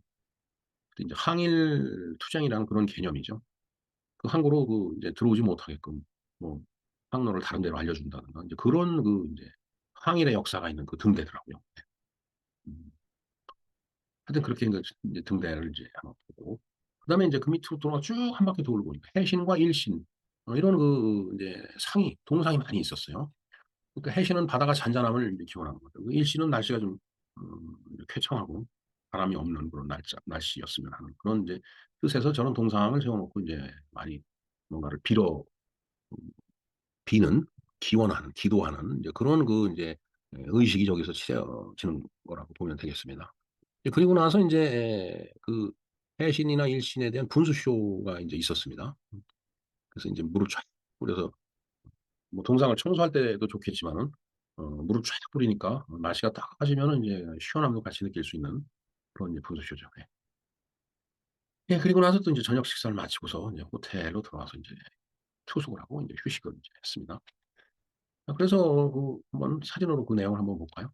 그때 인제 항일 투쟁이라는 그런 개념이죠. 그 항구로 그 이제 들어오지 못하게끔 뭐 항로를 다른 데로 알려준다든가 인제 그런 그 인제 항일의 역사가 있는 그 등대더라고요. 네. 음. 하여튼 그렇게 인제 등대를 이제 한번 보고 그다음에 인제 그 밑으로 돌아가 쭉 한 바퀴 돌고 해신과 일신 이런 그 인제 상이 동상이 많이 있었어요. 그러니까 해신은 바다가 잔잔함을 이제 기원하는 거죠. 그 일신은 날씨가 좀 쾌청하고 바람이 없는 그런 날씨였으면 하는 그런 인제 뜻에서 저런 동상을 세워 놓고 인제 많이 뭔가를 비는 기원하는 기도하는 이제 그런 그 인제 의식이 저기서 치러지는 거라고 보면 되겠습니다. 그리고 나서 인제 그 해신이나 일신에 대한 분수쇼가 인제 있었습니다. 그래서 인제 물을 쫙 뿌려서 뭐 동상을 청소할 때도 좋겠지만은 물을 쫙 뿌리니까 날씨가 따뜻해지면은 이제 시원함도 같이 느낄 수 있는 그런 이제 분수쇼죠. 예. 예 그리고 나서 또 인제 저녁 식사를 마치고서 인제 호텔로 들어와서 인제 투숙을 하고 인제 휴식을 인제 했습니다. 그래서 그 한번 사진으로 그 내용을 한번 볼까요?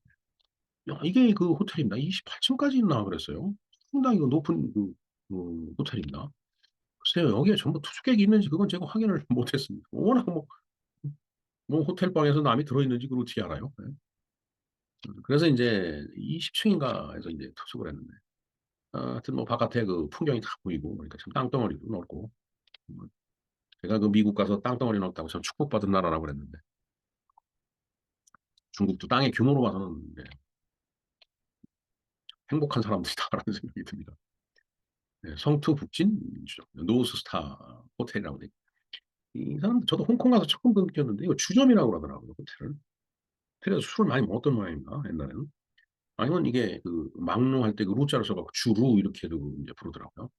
야 이게 그 호텔입니다. 28 층까지 있나 그랬어요. 상당히 그 높은 호텔입니다. 글쎄요. 여기에 전부 투숙객이 있는지 그건 제가 확인을 못 했습니다. 워낙 뭐 호텔 방에서 남이 들어 있는지 그걸 어떻게 알아요? 예. 그래서 인제 20 층인가 해서 인제 투숙을 했는데 하여튼 뭐 바깥에 그 풍경이 다 보이고 그러니까 참 땅덩어리도 넓고 뭐 제가 그 미국 가서 땅덩어리 넓다고 참 축복받은 나라라고 그랬는데 중국도 땅의 규모로 봐서는 네 행복한 사람들이다라는 생각이 듭니다. 네 성투 북진주점 노스스타 호텔이라고 돼 이 사람들 저도 홍콩 가서 처음 그 느꼈는데 이거 주점이라고 그러더라고요 호텔을. 호텔에서 술을 많이 먹었던 모양입니다 옛날에는. 아니면 이게 그 막루할 때 그 루자를 써 갖고 주루 이렇게도 인제 부르더라고요.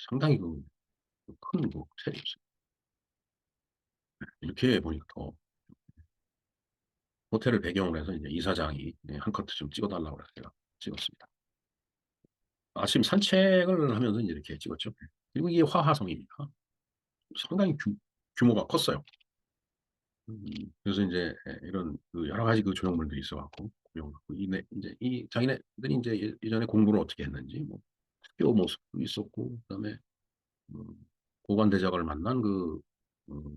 상당히 그 큰 그 호텔이었어요. 이렇게 보니까 더 호텔을 배경으로 해서 이제 이사장이 한 커트 좀 찍어 달라고 그래서 제가 찍었습니다. 아침 산책을 하면서 인제 이렇게 찍었죠. 그리고 이게 화하성입니다. 상당히 규모가 컸어요. 음 그래서 인제 이런 그 여러 가지 그 조형물들이 있어 갖고 구경하고 인제 이 자기네들이 인제 예전에 공부를 어떻게 했는지 뭐 학교 모습도 있었고 그다음에 음 고관대작을 만난 그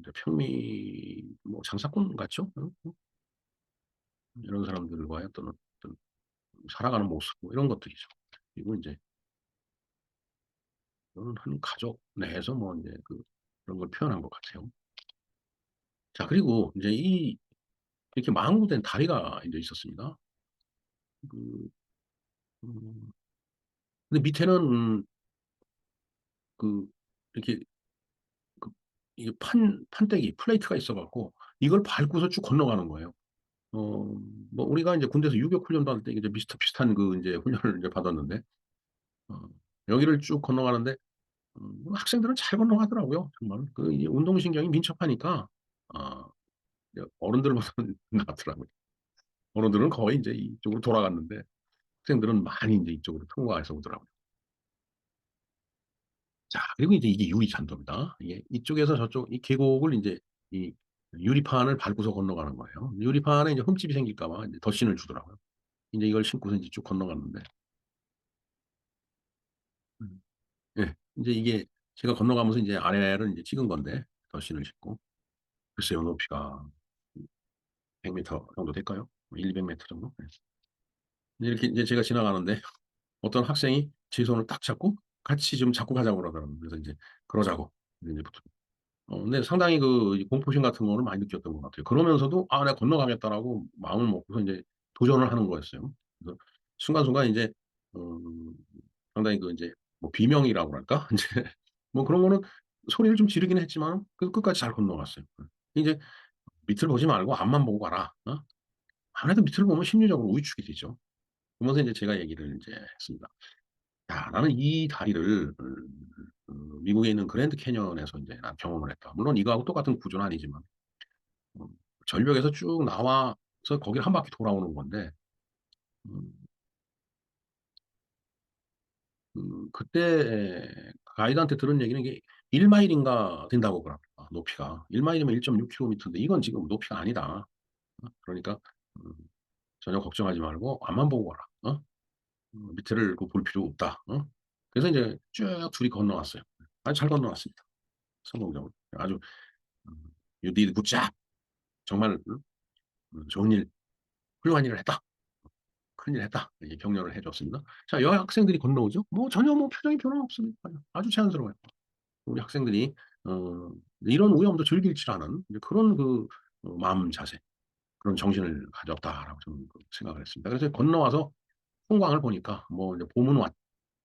이제 평미 뭐 장사꾼 같죠? 이런 사람들과의 어떤 살아가는 모습 뭐 이런 것들이죠. 그리고 인제 그거는 한 가족 내에서 뭐 인제 그런 걸 표현한 것 같아요. 자 그리고 인제 이렇게 망으로 된 다리가 인제 있었습니다. 그 음 근데 밑에는 그 이렇게 그 이게 판때기 플레이트가 있어 갖고 이걸 밟고서 쭉 건너가는 거예요. 어 뭐 우리가 인제 군대에서 유격 훈련 받을 때 이제 비슷한 그 인제 훈련을 이제 받았는데 어 여기를 쭉 건너가는데 학생들은 잘 건너가더라고요 정말. 그 이 운동신경이 민첩하니까 아 어른들보다는 낫더라고요. 어른들은 거의 인제 이쪽으로 돌아갔는데 학생들은 많이 인제 이쪽으로 통과해서 오더라고요. 자 그리고 이제 이게 유리잔도입니다. 이게 이쪽에서 저쪽 이 계곡을 인제 이 유리판을 밟고서 건너가는 거예요. 유리판에 이제 흠집이 생길까 봐 이제 덧신을 주더라고요. 인제 이걸 신고서 인제 쭉 건너갔는데 음 예 인제 이게 제가 건너가면서 인제 아래를 인제 찍은 건데 덧신을 싣고 글쎄요 높이가 100 미터 정도 될까요? 1-200 미터 정도? 네. 이렇게 인제 제가 지나가는데 어떤 학생이 제 손을 딱 잡고 같이 좀 잡고 가자고 그러더라고요. 그래서 인제 그러자고 인제 근데 상당히 그 공포심 같은 거는 많이 느꼈던 것 같아요. 그러면서도 '아 내가 건너가겠다.'라고 마음을 먹고서 인제 도전을 하는 거였어요. 그래서 순간순간 인제 음 상당히 그 인제 뭐 비명이라고 그럴까? 인제 뭐 그런 거는 소리를 좀 지르긴 했지만 그래도 끝까지 잘 건너갔어요. 이제 "밑을 보지 말고 앞만 보고 가라." 아무래도 밑을 보면 심리적으로 위축이 되죠. 그러면서 인제 제가 얘기를 인제 했습니다. "야 나는 이 다리를 미국에 있는 그랜드 캐년에서 이제 난 경험을 했다. 물론 이거하고 똑같은 구조는 아니지만 어, 절벽에서 쭉 나와서 거기를 한 바퀴 돌아오는 건데 음, 그때 가이드한테 들은 얘기는 이게 1마일인가 된다고 그럽니다. 높이가 1마일이면 1.6km인데 이건 지금 높이가 아니다. 그러니까 음, 전혀 걱정하지 말고 앞만 보고 가라. 밑에를 그볼 필요 없다. 그래서 이제 쭉 둘이 건너왔어요. 아주 잘 건너왔습니다. 성공적으로. 아주 음, You did good job. 정말 좋은 일, 훌륭한 일을 했다. 큰일 했다. 이렇게 격려를 해줬습니다. 자, 여학생들이 건너오죠. 뭐 전혀 뭐 표정이 변화 없습니다. 아주 자연스러워요. 우리 학생들이 이런 오염도 즐길 줄 아는 이제 그런 그 마음 자세, 그런 정신을 가졌다라고 저는 그 생각을 했습니다. 그래서 건너와서 풍광을 보니까 뭐 이제 봄은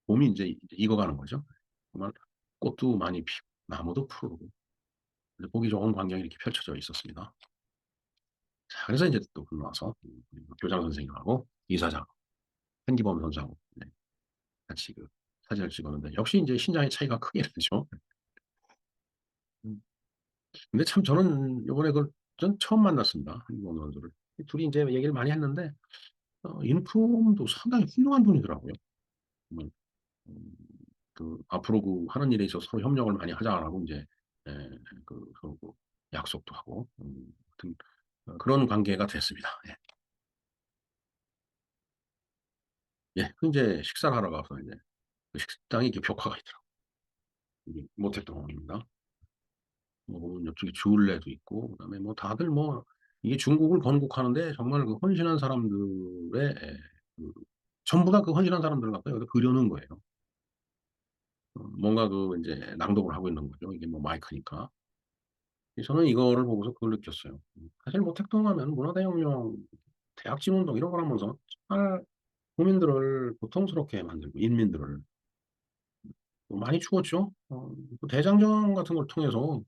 봄이 이제 익어가는 거죠. 정말 꽃도 많이 피고 나무도 푸르고 보기 좋은 광경이 이렇게 펼쳐져 있었습니다. 자, 그래서 이제 또 건너와서 교장 선생님하고 이사장, 한기범 선수하고 네, 같이 그 사진을 찍었는데 역시 이제 신장의 차이가 크게 나죠. 음. 근데 참 저는 이번에 전 처음 만났습니다. 한기범 선수를. 둘이 이제 얘기를 많이 했는데 인품도 상당히 훌륭한 분이더라고요. 음, 음, 앞으로 하는 일에 있어서 서로 협력을 많이 하자라고 이제 에, 서로 약속도 하고 하여튼 그런 관계가 됐습니다. 예. 예, 이제 식사를 하러 가서 이제 그 식당이 이렇게 벽화가 있더라고요. 모택동입니다. 뭐 이쪽에 주울레도 있고 그다음에 뭐 다들 뭐 이게 중국을 건국하는데 정말 그 헌신한 사람들의 그 전부 다 그 헌신한 사람들을 갖다 여기다 그려놓은 거예요. 뭔가 이제 낭독을 하고 있는 거죠. 이게 뭐 마이크니까. 저는 이거를 보고서 그걸 느꼈어요. 사실 뭐 택동하면 문화대혁명, 대약진운동 이런 걸 하면서 정말 국민들을 고통스럽게 만들고 인민들을 많이 죽었죠. 대장정 같은 걸 통해서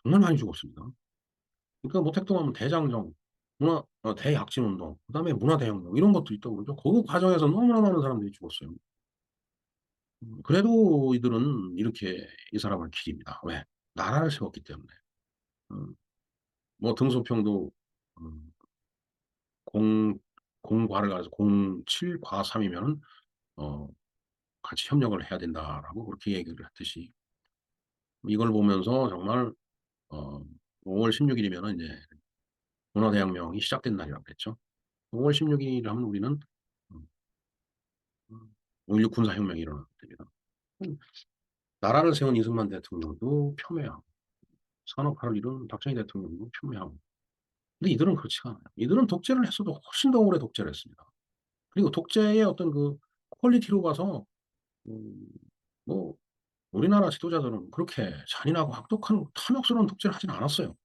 정말 많이 죽었습니다. 그러니까 뭐 택동하면 대장정, 대약진운동, 그다음에 문화대혁명 이런 것도 있다고 그러죠. 그 과정에서 너무나 많은 사람들이 죽었어요. 그래도 이들은 이렇게 이 사람을 기립니다. 왜? 나라를 세웠기 때문에. 음, 뭐 등소평도 음, 공 공과를 가해서 공칠과 3이면은 어 같이 협력을 해야 된다라고 그렇게 얘기를 했듯이 이걸 보면서 정말 어 5월 16일이면은 이제 문화대혁명이 시작된 날이라고 그랬죠. 5월 16일 하면 우리는 음, 5.16 군사혁명이 일어났니다 나라를 세운 이승만 대통령도 폄훼하고 산업화를 이룬 박정희 대통령도 폄훼하고 근데 이들은 그렇지가 않아요. 이들은 독재를 했어도 훨씬 더 오래 독재를 했습니다. 그리고 독재의 어떤 퀄리티로 봐서 음 뭐 우리나라 지도자들은 그렇게 잔인하고 악독한 탐욕스러운 독재를 하진 않았어요.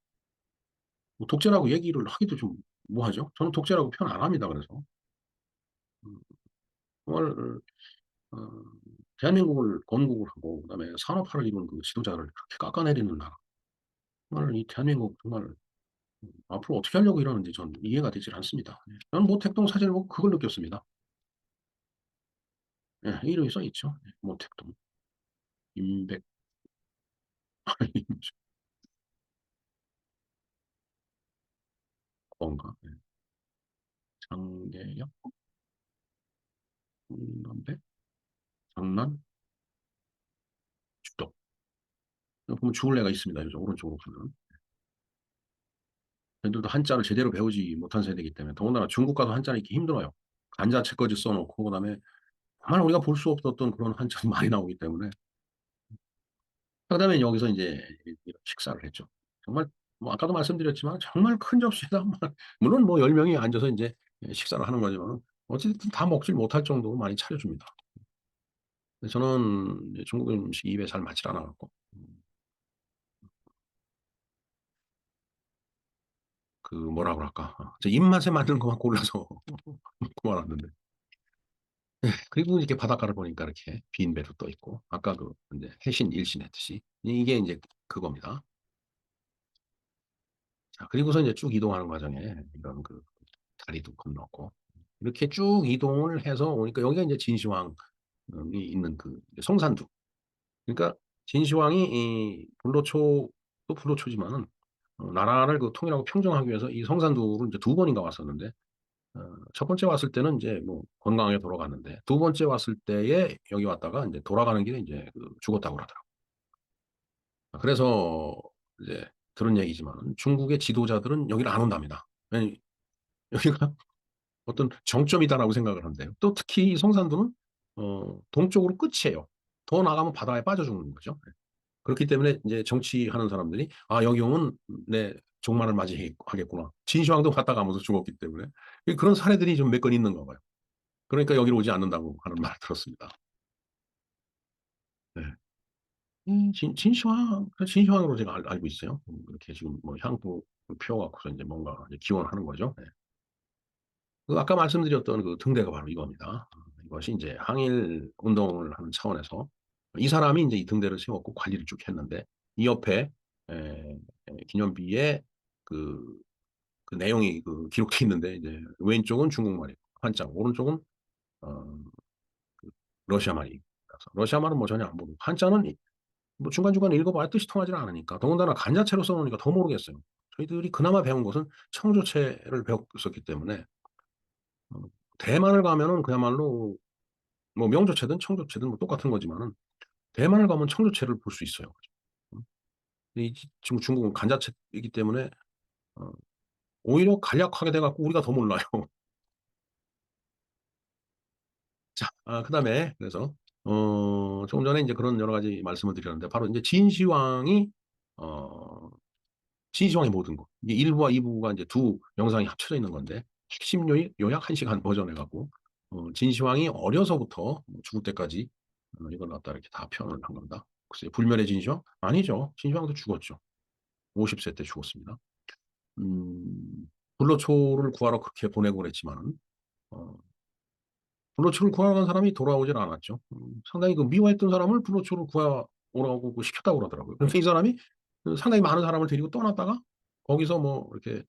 뭐 독재라고 얘기를 하기도 좀 뭐하죠? 저는 독재라고 표현 안 합니다. 그래서 음, 정말 어, 대한민국을 건국을 하고 그다음에 산업화를 이룬 그 지도자를 그렇게 깎아내리는 나라. 정말 이 대한민국 정말 앞으로 어떻게 하려고 이러는지 전 이해가 되질 않습니다. 예. 저는 모택동 사진을 보고 그걸 느꼈습니다. 예, 이름이 써 있죠. 예, 모택동 임백 뭔가 예. 장계역 남배 장난 죽도 보면 주울레가 있습니다. 요즘 오른쪽으로 보면. 얘들도 한자를 제대로 배우지 못한 세대이기 때문에 더군다나 중국 가서 한자는 읽기 힘들어요. 간자 채거지 써놓고 그다음에 정말 우리가 볼 수 없었던 그런 한자도 많이 나오기 때문에 그다음에 여기서 이제 식사를 했죠. 정말 뭐 아까도 말씀드렸지만 정말 큰 접시에다 물론 뭐 10명이 앉아서 이제 식사를 하는 거지만 어쨌든 다 먹질 못할 정도로 많이 차려줍니다. 저는 중국 음식 입에 잘 맞질 않아 갖고 뭐라 그럴까 제 입맛에 맞는 것만 골라서 먹고 말았는데 그리고 이렇게 바닷가를 보니까 이렇게 빈 배도 떠 있고 아까 이제 해신 일신 했듯이 이게 이제 그겁니다. 자, 그리고서 이제 쭉 이동하는 과정에 이런 다리도 건넜고 이렇게 쭉 이동을 해서 오니까 여기가 이제 진시황이 있는 이제 성산두. 그러니까 진시황이 이 불로초도 불로초지만은 나라를 그 통일하고 평정하기 위해서 이 성산도를 이제 두 번인가 왔었는데 첫 번째 왔을 때는 이제 뭐 건강하게 돌아갔는데 두 번째 왔을 때에 여기 왔다가 이제 돌아가는 길에 이제 그 죽었다고 그러더라고요. 그래서 이제 들은 얘기지만은 중국의 지도자들은 여기를 안 온답니다. 왜냐면 여기가 어떤 정점이다라고 생각을 한대요. 또 특히 이 성산도는 동쪽으로 끝이에요. 더 나가면 바다에 빠져 죽는 거죠. 그렇기 때문에 이제 정치하는 사람들이 아 여기 오면 내 종말을 맞이하겠구나. 진시황도 갔다 가면서 죽었기 때문에 그런 사례들이 좀 몇 건 있는가 봐요. 그러니까 여기로 오지 않는다고 하는 말을 들었습니다. 네. 진시황으로 제가 알고 있어요. 이렇게 지금 뭐 향도 피워갖고서 이제 뭔가 이제 기원하는 거죠. 네. 그 아까 말씀드렸던 그 등대가 바로 이겁니다. 이것이 이제 항일 운동을 하는 차원에서 이 사람이 이제 이 등대를 세웠고 관리를 쭉 했는데 이 옆에 기념비에 그, 그 내용이 그 기록돼 있는데 이제 왼쪽은 중국말이고 한자, 오른쪽은 어, 러시아 말이. 러시아 말은 뭐 전혀 안 모르고 한자는 뭐 중간중간 읽어봐야 뜻이 통하지 않으니까 더군다나 간자체로 써놓으니까 더 모르겠어요. 저희들이 그나마 배운 것은 청조체를 배웠었기 때문에 어, 대만을 가면은 그야말로 뭐 명조체든 청조체든 뭐 똑같은 거지만은 대만을 가면 청조체를 볼 수 있어요. 음. 이 지금 중국은 간자체이기 때문에 어, 오히려 간략하게 돼 갖고 우리가 더 몰라요. 자, 그다음에 그래서 조금 전에 이제 그런 여러 가지 말씀을 드렸는데 바로 이제 진시황이 어 진시황의 모든 것. 이게 1부와 2부가 이제 두 영상이 합쳐져 있는 건데 핵심 요약 1시간 버전 해갖고 진시황이 어려서부터 죽을 때까지 이걸 갖다 이렇게 다 표현을 한 겁니다. 글쎄요, 불멸의 진시황? 아니죠. 진시황도 죽었죠. 50세 때 죽었습니다. 불로초를 구하러 그렇게 보내고 그랬지만은 어, 불로초를 구하러 간 사람이 돌아오질 않았죠. 상당히 그 미워했던 사람을 불로초를 구하오라고 그 시켰다고 그러더라고요. 그래서 이 사람이 상당히 많은 사람을 데리고 떠났다가 거기서 뭐 이렇게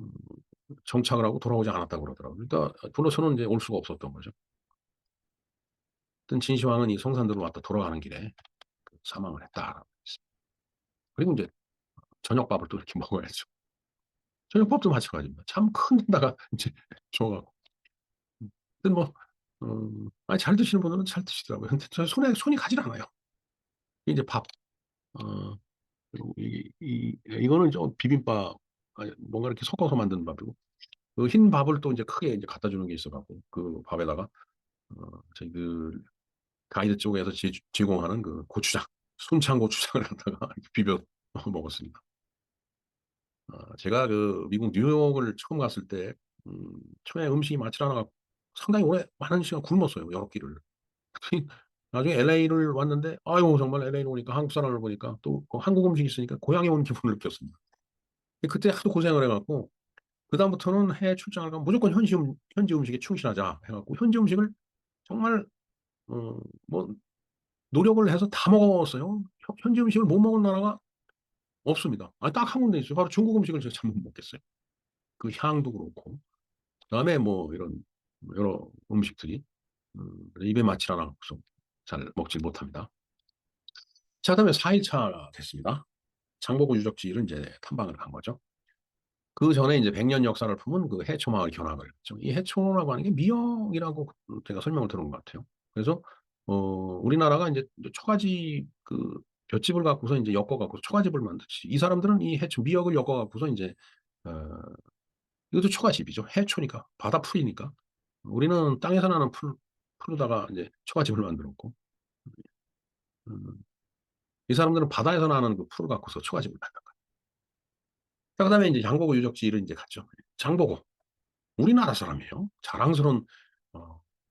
음, 정착을 하고 돌아오지 않았다고 그러더라고요. 그러니까 불로초는 이제 올 수가 없었던 거죠. 하여튼 진시황은 이 성산도로 왔다 돌아가는 길에 그 사망을 했다. 그리고 이제 저녁밥을 또 이렇게 먹어야죠. 저녁밥도 마찬가지입니다. 참 큰 데다가 이제 줘갖고. 근데 뭐, 아니, 잘 드시는 분들은 잘 드시더라고요. 근데 저 손이 가질 않아요. 이제 밥, 어, 그리고 이거는 좀 비빔밥, 아니, 뭔가 이렇게 섞어서 만든 밥이고, 그 흰 밥을 또 이제 크게 이제 갖다 주는 게 있어갖고, 그 밥에다가, 저희 그 가이드 쪽에서 제공하는 그 고추장, 순창 고추장을 갖다가 이렇게 비벼 먹었습니다. 제가 그 미국 뉴욕을 처음 갔을 때, 처음에 음식이 맞지 않아갖고 상당히 오래, 많은 시간 굶었어요. 여러 끼를. 나중에 LA를 왔는데, 아유, 정말 LA를 오니까 한국 사람을 보니까 또 그 한국 음식이 있으니까 고향에 온 기분을 느꼈습니다. 그때 하도 고생을 해갖고, 그다음부터는 해외 출장을 가면 무조건 현지 음식에 충실하자 해갖고, 현지 음식을 정말, 어, 뭐, 노력을 해서 다 먹어먹었어요. 현지 음식을 못 먹은 나라가 없습니다. 딱 한 군데 있어요. 바로 중국 음식을 제가 잘 못 먹겠어요. 그 향도 그렇고. 그다음에 뭐 이런 여러 음식들이 입에 맞지 않아서 잘 먹질 못합니다. 자, 그다음에 4일차 됐습니다. 장보고 유적지를 이제 탐방을 간 거죠. 그 전에 이제 100년 역사를 품은 그 해초마을 견학을 했죠. 이 해초라고 하는 게 미역이라고 제가 설명을 들은 것 같아요. 그래서 우리나라가 이제 초가집 그 볏짚을 갖고서 이제 엮어 갖고 초가집을 만들지. 이 사람들은 이 해초 미역을 엮어 갖고서 이제 어, 이것도 초가집이죠. 해초니까 바다 풀이니까. 우리는 땅에서 나는 풀로다가 이제 초가집을 만들었고 음, 이 사람들은 바다에서 나는 그 풀을 갖고서 초가집을 만든 거예요. 자, 그다음에 이제 장보고 유적지를 이제 갔죠. 장보고 우리나라 사람이에요. 자랑스러운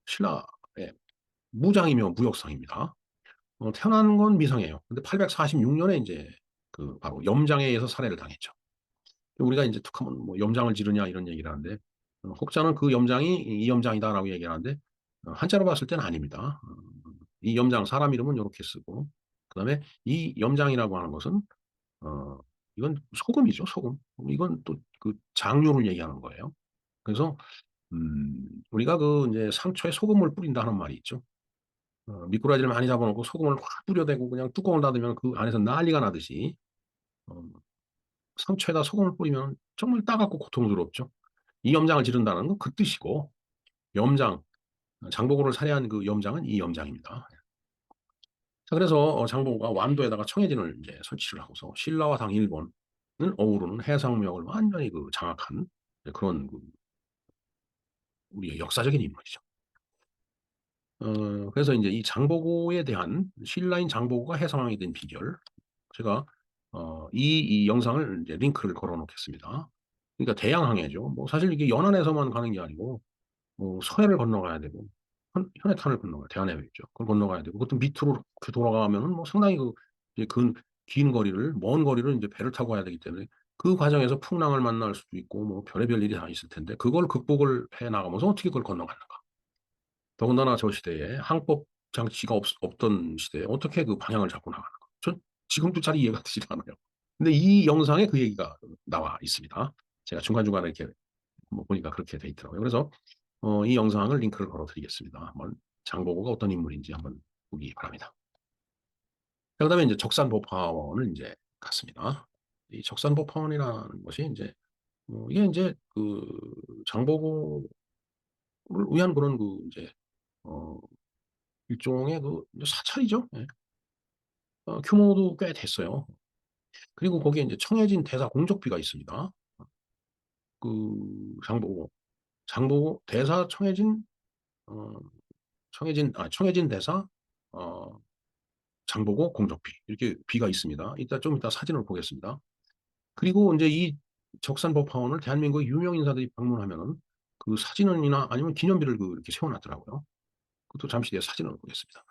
신라의 무장이며 무역상입니다. 태어난 건 미성이에요. 근데 846년에 이제 그 바로 염장에 의해서 살해를 당했죠. 우리가 이제 툭하면 뭐 염장을 지르냐 이런 얘기를 하는데 혹자는 그 염장이 이 염장이다라고 얘기하는데 한자로 봤을 때는 아닙니다. 이 염장 사람 이름은 이렇게 쓰고 그다음에 이 염장이라고 하는 것은 어, 이건 소금이죠, 소금. 이건 또 그 장류를 얘기하는 거예요. 그래서 우리가 그 이제 상처에 소금을 뿌린다는 말이 있죠. 미꾸라지를 많이 잡아놓고 소금을 확 뿌려대고 그냥 뚜껑을 닫으면 그 안에서 난리가 나듯이 어, 상처에다 소금을 뿌리면 정말 따갑고 고통스럽죠. 이 염장을 지른다는 건 그 뜻이고 염장, 장보고를 살해한 그 염장은 이 염장입니다. 자, 그래서 장보고가 완도에다가 청해진을 이제 설치를 하고서 신라와 당 일본을 어우르는 해상무역을 완전히 그 장악한 그런 그 우리의 역사적인 인물이죠. 그래서 이제 이 장보고에 대한 신라인 장보고가 해상왕이 된 비결, 제가 이 영상을 이제 링크를 걸어 놓겠습니다. 그러니까 대양항해죠. 뭐 사실 이게 연안에서만 가는 게 아니고 뭐 서해를 건너가야 되고 현해탄을 건너가야 대한해협 있죠. 그걸 건너가야 되고 그것도 밑으로 이렇게 돌아가면은 뭐 상당히 그 이제 긴 거리를 먼 거리를 이제 배를 타고 가야 되기 때문에 그 과정에서 풍랑을 만날 수도 있고 뭐 별의별 일이 다 있을 텐데 그걸 극복을 해 나가면서 어떻게 그걸 건너갔는가? 더군다나 저 시대에 항법 장치가 없던 시대에 어떻게 그 방향을 잡고 나가는가? 전 지금도 잘 이해가 되지 않아요. 근데 이 영상에 그 얘기가 나와 있습니다. 제가 중간중간에 이렇게 뭐 보니까 그렇게 돼 있더라고요. 그래서 이 영상을 링크를 걸어 드리겠습니다. 한번 장보고가 어떤 인물인지 한번 보기 바랍니다. 그다음에 이제 적산법화원을 이제 갔습니다. 이 적산법화원이라는 것이 이제 이게 이제 그 장보고를 위한 그런 그 이제 어 일종의 그 사찰이죠. 예. 규모도 꽤 됐어요. 그리고 거기에 이제 청해진 대사 공적비가 있습니다. 그 장보고 대사 청해진 어 청해진 대사 어 장보고 공적비 이렇게 비가 있습니다. 좀 이따 사진을 보겠습니다. 그리고 인제 이 적산법화원을 대한민국의 유명 인사들이 방문하면은 그 사진원이나 아니면 기념비를 그 이렇게 세워 놨더라고요. 그것도 잠시 뒤에 사진을 보겠습니다.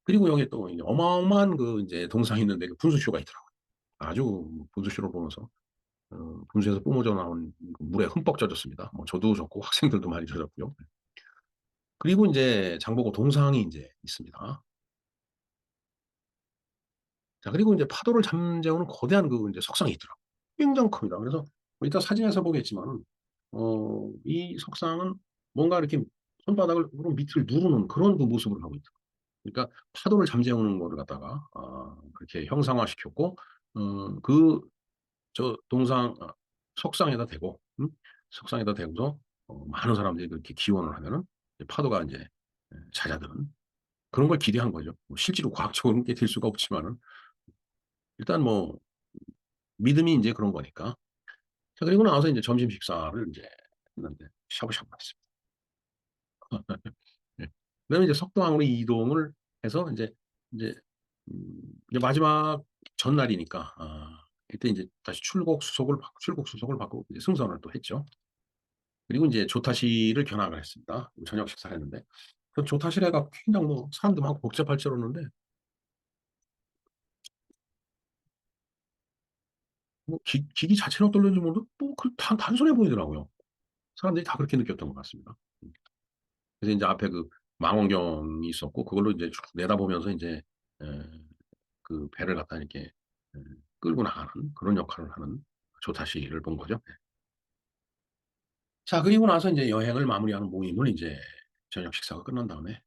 그리고 여기에 또 이제 어마어마한 그 인제 동상이 있는데 그 분수쇼가 있더라고요. 아주 분수쇼를 보면서 분수에서 뿜어져 나온 그 물에 흠뻑 젖었습니다. 뭐 저도 젖고 학생들도 많이 젖었고요. 그리고 인제 장보고 동상이 인제 있습니다. 자, 그리고 인제 파도를 잠재우는 거대한 그 인제 석상이 있더라고요. 굉장히 큽니다. 그래서 뭐 이따 사진에서 보겠지만은 이 석상은 뭔가 이렇게 손바닥으로 밑을 누르는 그런 그 모습을 하고 있더라고요. 그러니까 파도를 잠재우는 거를 갖다가 그렇게 형상화시켰고 그 동상 석상에다 대고 석상에다 대고서 많은 사람들이 그렇게 기원을 하면은 이제 파도가 인제 잦아드는 그런 걸 기대한 거죠. 뭐 실제로 과학적으로는 그게 될 수가 없지만은 일단 뭐 믿음이 인제 그런 거니까. 자, 그리고 나와서 인제 점심 식사를 인제 했는데 샤브샤브 했습니다. 예. 그다음에 이제 석도항으로 이동을 해서 인제 이제 마지막 전날이니까 이때 인제 다시 출국 수속을 받고 이제 승선을 또 했죠. 그리고 인제 조타실을 견학을 했습니다. 저녁 식사를 했는데 그 조타실에가 굉장히 뭐 사람도 많고 복잡할 줄 알았는데 뭐 기기 자체는 어떨는지 모르도 뭐 그 단순해 보이더라고요. 사람들이 다 그렇게 느꼈던 것 같습니다. 그래서 인제 앞에 그 망원경이 있었고 그걸로 인제 쭉 내다보면서 인제 에 그 배를 갖다 이렇게 에 끌고 나가는 그런 역할을 하는 조타시를 본 거죠. 네. 자, 그리고 나서 인제 여행을 마무리하는 모임을 인제 저녁 식사가 끝난 다음에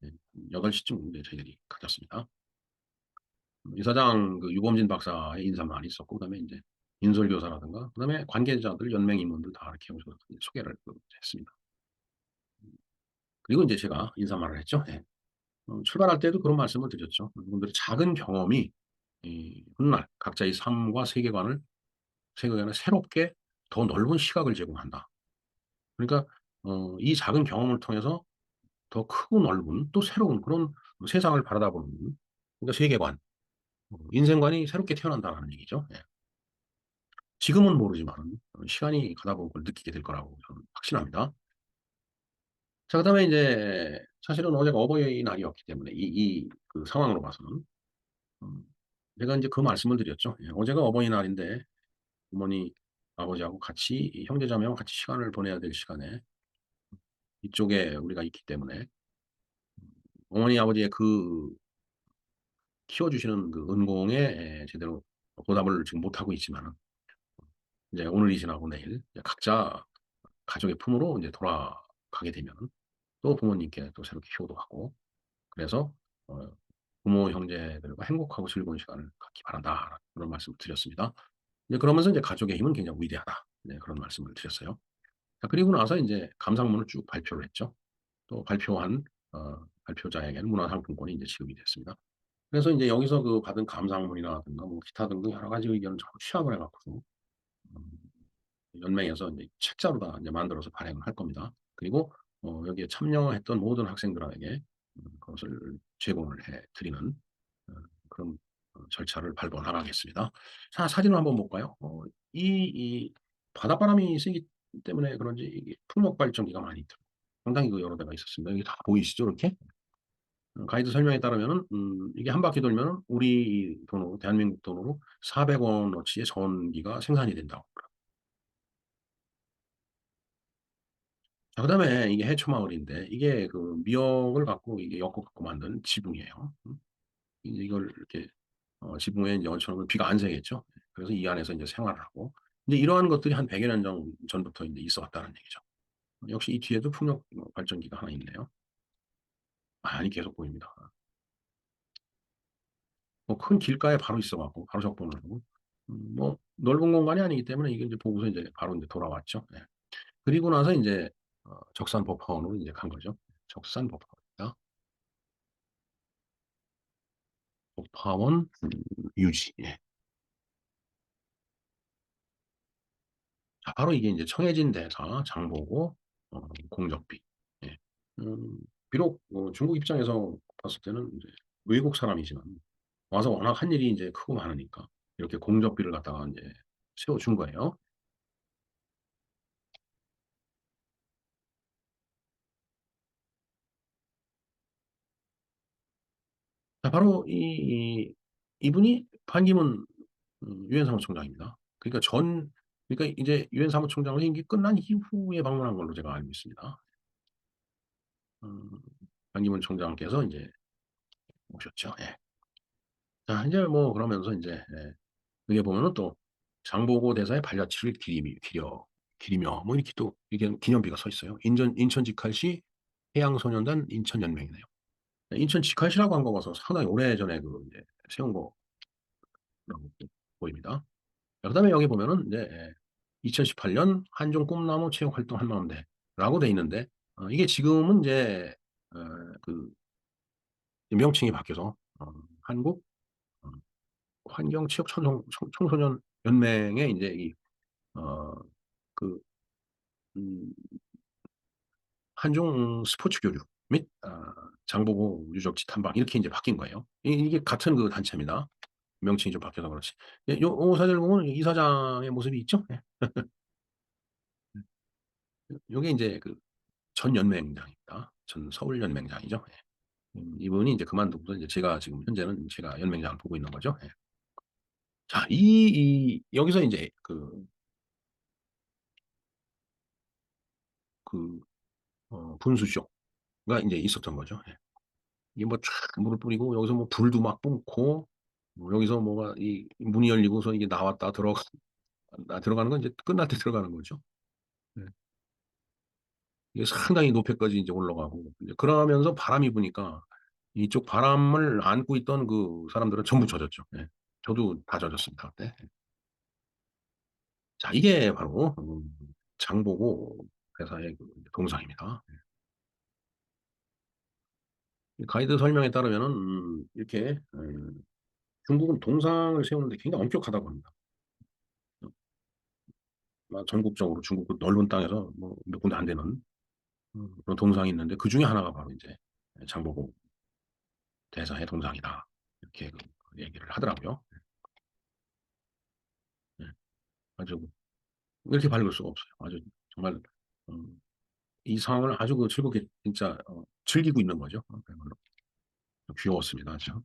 8 시쯤 인제 저희들이 가졌습니다. 이사장 그 유범진 박사의 인사말이 있었고 그다음에 인제 인솔교사라든가 그다음에 관계자들 연맹 임원들 다 이렇게 오셔서 소개를 그 했습니다. 그리고 인제 제가 인사말을 했죠. 예. 출발할 때도 그런 말씀을 드렸죠. 여러분들의 작은 경험이 훗날 각자의 삶과 세계관을 새롭게 더 넓은 시각을 제공한다. 그러니까 이 작은 경험을 통해서 더 크고 넓은 또 새로운 그런 세상을 바라다보는 그러니까 세계관, 인생관이 새롭게 태어난다는 얘기죠. 예. 지금은 모르지만은 시간이 가다 보면 그걸 느끼게 될 거라고 저는 확신합니다. 자, 그다음에 인제 사실은 어제가 어버이날이었기 때문에 그 상황으로 봐서는 음 제가 인제 그 말씀을 드렸죠. 예. 어제가 어버이날인데 어머니, 아버지하고 같이 이 형제자매와 같이 시간을 보내야 될 시간에 이쪽에 우리가 있기 때문에 어머니, 아버지의 그 키워 주시는 그 은공에 제대로 보답을 지금 못하고 있지만은 인제 오늘이 지나고 내일 이제 각자 가족의 품으로 인제 돌아가게 되면은 또 부모님께 또 새롭게 효도하고 그래서 어 부모, 형제들과 행복하고 즐거운 시간을 갖기 바란다. 그런 말씀을 드렸습니다. 이제 그러면서 이제 가족의 힘은 굉장히 위대하다. 네, 그런 말씀을 드렸어요. 자, 그리고 나서 이제 감상문을 쭉 발표를 했죠. 또 발표한 발표자에게는 문화상품권이 이제 지급이 됐습니다. 그래서 이제 여기서 그 받은 감상문이라든가 뭐 기타 등등 여러 가지 의견을 전부 취합을 해갖고 음, 연맹에서 이제 책자로 다 이제 만들어서 발행을 할 겁니다. 그리고 여기에 참여했던 모든 학생들에게 그것을 제공을 해 드리는 어, 그런 절차를 밟아 나가겠습니다. 자, 사진을 한번 볼까요? 이 바닷바람이 세기 때문에 그런지 이게 풍력 발전기가 많이 있더라고요. 상당히 그 여러 대가 있었습니다. 여기 다 보이시죠? 이렇게? 가이드 설명에 따르면은 이게 한 바퀴 돌면은 우리 돈으로 대한민국 돈으로 400원어치의 전기가 생산이 된다고. 자, 그다음에 이게 해초마을인데 이게 그 미역을 갖고 이게 엮어 갖고 만든 지붕이에요. 이제 이걸 이렇게 지붕에 이제 얼쳐놓으면 비가 안 새겠죠. 그래서 이 안에서 이제 생활을 하고 이제 이러한 것들이 한 100여 년 전부터 이제 있어 왔다는 얘기죠. 역시 이 뒤에도 풍력 발전기가 하나 있네요. 많이 계속 보입니다. 뭐 큰 길가에 바로 있어 갖고 바로 접근을 하고 뭐 넓은 공간이 아니기 때문에 이게 이제 보고서 이제 바로 이제 돌아왔죠. 예. 그리고 나서 이제 적산 법화원으로 이제 간 거죠. 적산 법화원입니다. 법화원 유지. 예. 자, 바로 이게 이제 청해진 대사, 장보고, 공적비. 예. 음, 비록 중국 입장에서 봤을 때는 이제 외국 사람이지만 와서 워낙 한 일이 이제 크고 많으니까 이렇게 공적비를 갖다가 이제 세워준 거예요. 자, 바로 이분이 반기문 유엔 사무총장입니다. 그러니까 이제 유엔 사무총장의 임기 끝난 이후에 방문한 걸로 제가 알고 있습니다. 음, 반기문 총장께서 이제 오셨죠. 예. 자, 이제 뭐 그러면서 이제 여기 보면은 또 장보고 대사의 발자취를 기리며 뭐 이렇게 또 이게 기념비가 서 있어요. 인천 직할시 해양소년단 인천연맹이네요. 인천 직할시라고 한 거 봐서 상당히 오래전에 그 이제 세운 거라고 보입니다. 그다음에 여기 보면은 이제 2018년 한중 꿈나무 체육 활동 한마음대라고 돼 있는데 이게 지금은 이제 어, 그 명칭이 바뀌어서 한국 어, 환경체육 청소년 연맹의 이제 어, 그 음, 한중 스포츠 교류 및 장보고 유적지 탐방 이렇게 이제 바뀐 거예요. 이게 같은 그 단체입니다. 명칭이 좀 바뀌어서 그렇지. 예, 요 사진을 보면 이 사장의 모습이 있죠. 예. 요게 이제 그 전 연맹장입니다. 전 서울 연맹장이죠. 예. 이분이 이제 그만두고서 이제 제가 지금 현재는 제가 연맹장을 보고 있는 거죠. 예. 자, 여기서 이제 그 분수쇼가 이제 있었던 거죠. 예. 이게 뭐 쫙 물을 뿌리고 여기서 뭐 불도 막 뿜고 뭐 여기서 뭐가 이 문이 열리고서 이게 나왔다 들어가는 건 이제 끝날 때 들어가는 거죠. 네. 이게 상당히 높이까지 이제 올라가고 이제 그러면서 바람이 부니까 이쪽 바람을 안고 있던 그 사람들은 전부 젖었죠. 예. 저도 다 젖었습니다. 그때. 자, 이게 바로 장보고 회사의 그 동상입니다. 가이드 설명에 따르면은 이렇게 중국은 동상을 세우는데 굉장히 엄격하다고 합니다. 전국적으로 중국 그 넓은 땅에서 뭐 몇 군데 안 되는 그런 동상이 있는데 그 중에 하나가 바로 이제 장보고 대사의 동상이다. 이렇게 그 얘기를 하더라고요. 예. 아주 이렇게 밝을 수가 없어요. 아주 정말 음, 이 상황을 아주 그 즐겁게 진짜 즐기고 있는 거죠. 그야말로 귀여웠습니다. 아주.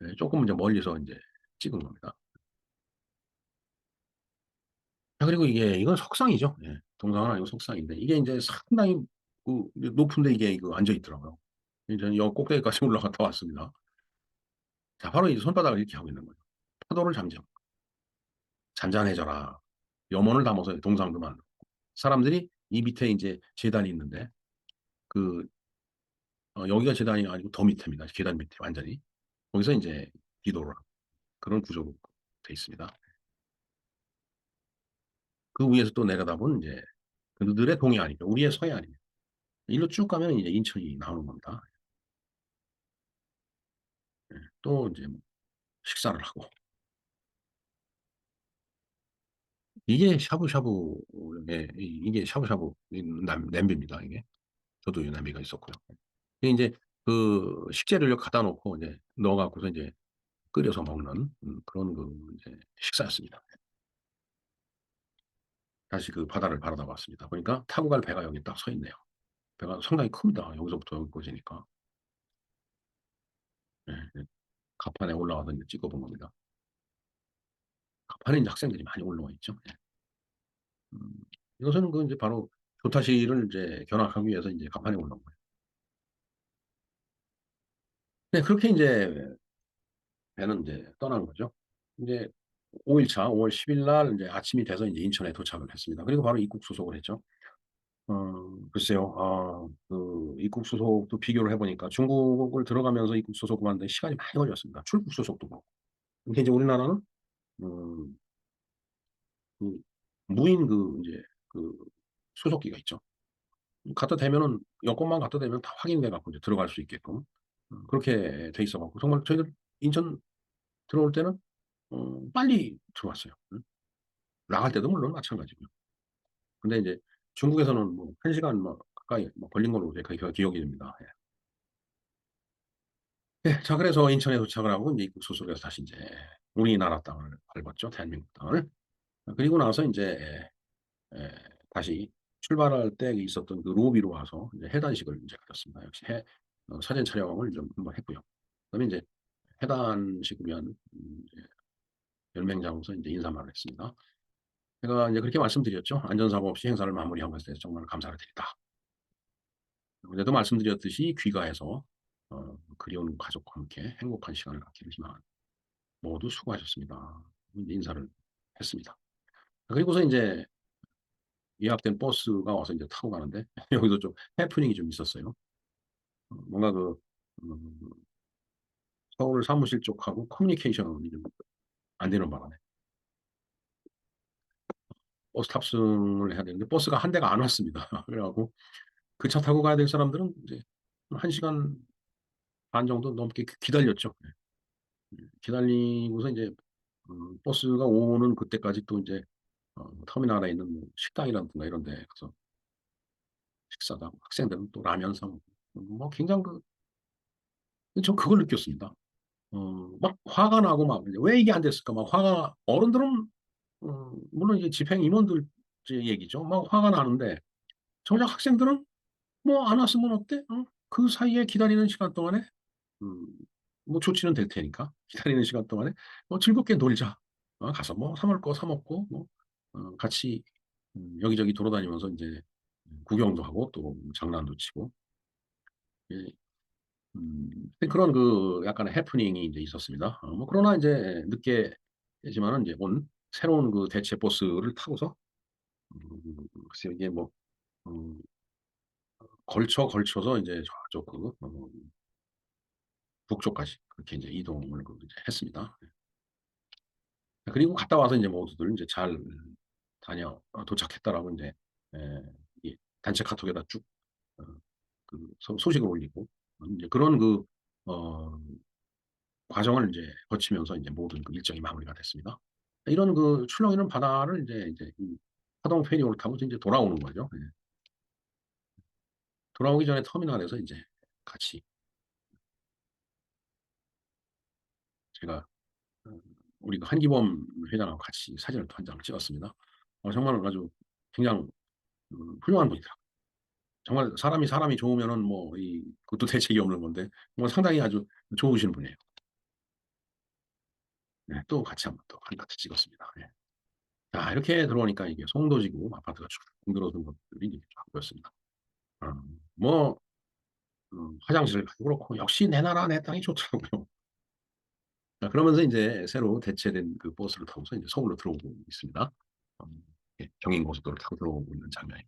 예, 조금 이제 멀리서 이제 찍은 겁니다. 아, 그리고 이건 석상이죠. 예. 동상은 아니고 석상인데 이게 이제 상당히 그 높은데 이게 이거 앉아 있더라고요. 저는 여 꼭대기까지 올라갔다 왔습니다. 자, 바로 이 손바닥을 이렇게 하고 있는 거예요. 파도를 잠재워. 잔잔해져라. 염원을 담아서 동상도 만들고. 사람들이 이 밑에 이제 재단이 있는데 그 여기가 재단이 아니고 더 밑에입니다. 계단 밑에 완전히. 거기서 인제 기도를 하고 그런 구조로 돼 있습니다. 그 위에서 또 내려다보는 인제 그들의 동해안이죠. 우리의 서해안입니다. 일로 쭉 가면 이제 인천이 나오는 겁니다. 예. 또 인제 뭐 식사를 하고 이게 샤브샤브의 이게 샤브샤브 이 냄비입니다 이게. 저도 이 냄비가 있었고요. 이게 인제 그 식재료를 갖다 놓고 이제 넣어 갖고서 인제 끓여서 먹는 그런 그 이제 식사였습니다. 다시 그 바다를 바라다 봤습니다. 보니까 타고 갈 배가 여기 딱 서 있네요. 배가 상당히 큽니다. 여기서부터 여기까지니까. 예. 예. 갑판에 올라가서 인제 찍어 본 겁니다. 갑판에 인제 학생들이 많이 올라와 있죠. 예. 음. 이것은 그 인제 바로 조타시를 인제 견학하기 위해서 인제 갑판에 올라온 거예요. 네 그렇게 인제 배는 인제 떠난 거죠. 인제 5 일차 5월 10일 날 인제 아침이 돼서 인제 인천에 도착을 했습니다. 그리고 바로 입국 수속을 했죠. 글쎄요. 그 입국 수속도 비교를 해 보니까 중국을 들어가면서 입국 수속을 하는데 시간이 많이 걸렸습니다. 출국 수속도 그렇고. 근데 이제 우리나라는 음 그 무인 그 인제 그 수속기가 있죠. 갖다 대면은 여권만 갖다 대면 다 확인돼 갖고 이제 들어갈 수 있게끔 그렇게 돼 있어 갖고 정말 저희들 인천 들어올 때는 빨리 들어왔어요. 나갈 때도 물론 마찬가지고요. 근데 인제 중국에서는 뭐 1 시간 뭐 가까이 뭐 걸린 걸로 제가 기억이 됩니다. 예. 예. 자 그래서 인천에 도착을 하고 인제 입국 수속해서 다시 인제 우리나라 땅을 밟았죠, 대한민국 땅을. 그리고 나서 인제 다시 출발할 때 있었던 그 로비로 와서 이제 해단식을 인제 가졌습니다. 역시 사진 촬영을 좀 한번 했고요. 그다음에 인제 해단식 위한 이제 연맹장으로서 인제 인사말을 했습니다. 제가 인제 그렇게 말씀드렸죠. "안전사고 없이 행사를 마무리한 것에 대해서 정말 감사를 드린다." 어제도 말씀드렸듯이 귀가해서 그리운 가족과 함께 행복한 시간을 갖기를 희망합니다. 모두 수고하셨습니다. 인제 인사를 했습니다. 그리고서 인제 예약된 버스가 와서 인제 타고 가는데 여기서 좀 해프닝이 좀 있었어요. 뭔가 그 음 서울 사무실 쪽하고 커뮤니케이션이 좀 안 되는 바람에 버스 탑승을 해야 되는데 버스가 한 대가 안 왔습니다. 그래 갖고 그 차 타고 가야 될 사람들은 이제 1 시간 반 정도 넘게 기다렸죠. 네. 기다리고서 인제 버스가 오는 그때까지 또 인제 터미널에 있는 뭐 식당이라든가 이런 데 가서 식사도 하고 학생들은 또 라면 사 먹고 뭐 굉장히 전 그걸 느꼈습니다. 막 화가 나고 막 이제 '왜 이게 안 됐을까?' 막 화가 어른들은 물론 이제 집행 임원들 얘기죠. 막 화가 나는데 정작 학생들은 '뭐 안 왔으면 어때? 그 사이에 기다리는 시간 동안에 음 뭐 조치는 될 테니까 기다리는 시간 동안에 뭐 즐겁게 놀자. 가서 뭐 사 먹을 거 사 먹고 뭐 같이 여기저기 돌아다니면서 인제 구경도 하고 또 장난도 치고 예 그런 그 약간의 해프닝이 인제 있었습니다. 뭐 그러나 인제 늦게지만은 인제 온 새로운 그 대체 버스를 타고서 글쎄요 이게 뭐 음 걸쳐서 인제 저쪽 그 북쪽까지 그렇게 인제 이동을 그 이제 했습니다. 그리고 갔다 와서 인제 모두들 인제 "잘 도착했다."라고 인제 예 이 단체 카톡에다 쭉 어 그 소식을 올리고 인제 그런 그 어 과정을 인제 거치면서 인제 모든 그 일정이 마무리가 됐습니다. 이런 그 출렁이는 바다를 인제 이 파동 페리를 타고 인제 돌아오는 거죠. 예. 돌아오기 전에 터미널에서 인제 같이 제가 어 우리 그 한기범 회장하고 같이 사진을 또 한 장을 찍었습니다. 정말 아주 굉장히 훌륭한 분이더라고요. 정말 사람이 좋으면은 뭐 그것도 대책이 없는 건데 뭐 상당히 아주 좋으신 분이에요. 네. 또 같이 한번 또 같이 찍었습니다. 예. 자 이렇게 들어오니까 이게 송도지구 아파트가 쭉 들어선 것들이 이제 쫙 보였습니다. 뭐 화장실 가도 그렇고 역시 '내 나라 내 땅이 좋더라고요.' 그러면서 인제 새로 대체된 그 버스를 타고서 인제 서울로 들어오고 있습니다. 예 경인고속도로를 타고 들어오고 있는 장면이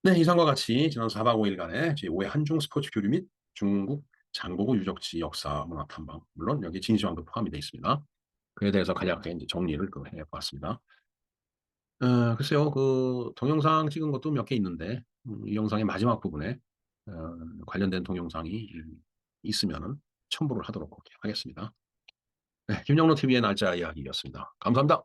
네, 이상과 같이 지난 4박 5일간의 제5회 한중 스포츠 교류 및 중국 장보고 유적지 역사 문화 탐방, 물론 여기 진시황도 포함이 되어 있습니다. 그에 대해서 간략하게 이제 정리를 해봤습니다. 글쎄요, 그 동영상 찍은 것도 몇 개 있는데 이 영상의 마지막 부분에 어, 관련된 동영상이 있으면은 첨부를 하도록 하겠습니다. 네, 김영로 TV의 날짜 이야기였습니다. 감사합니다.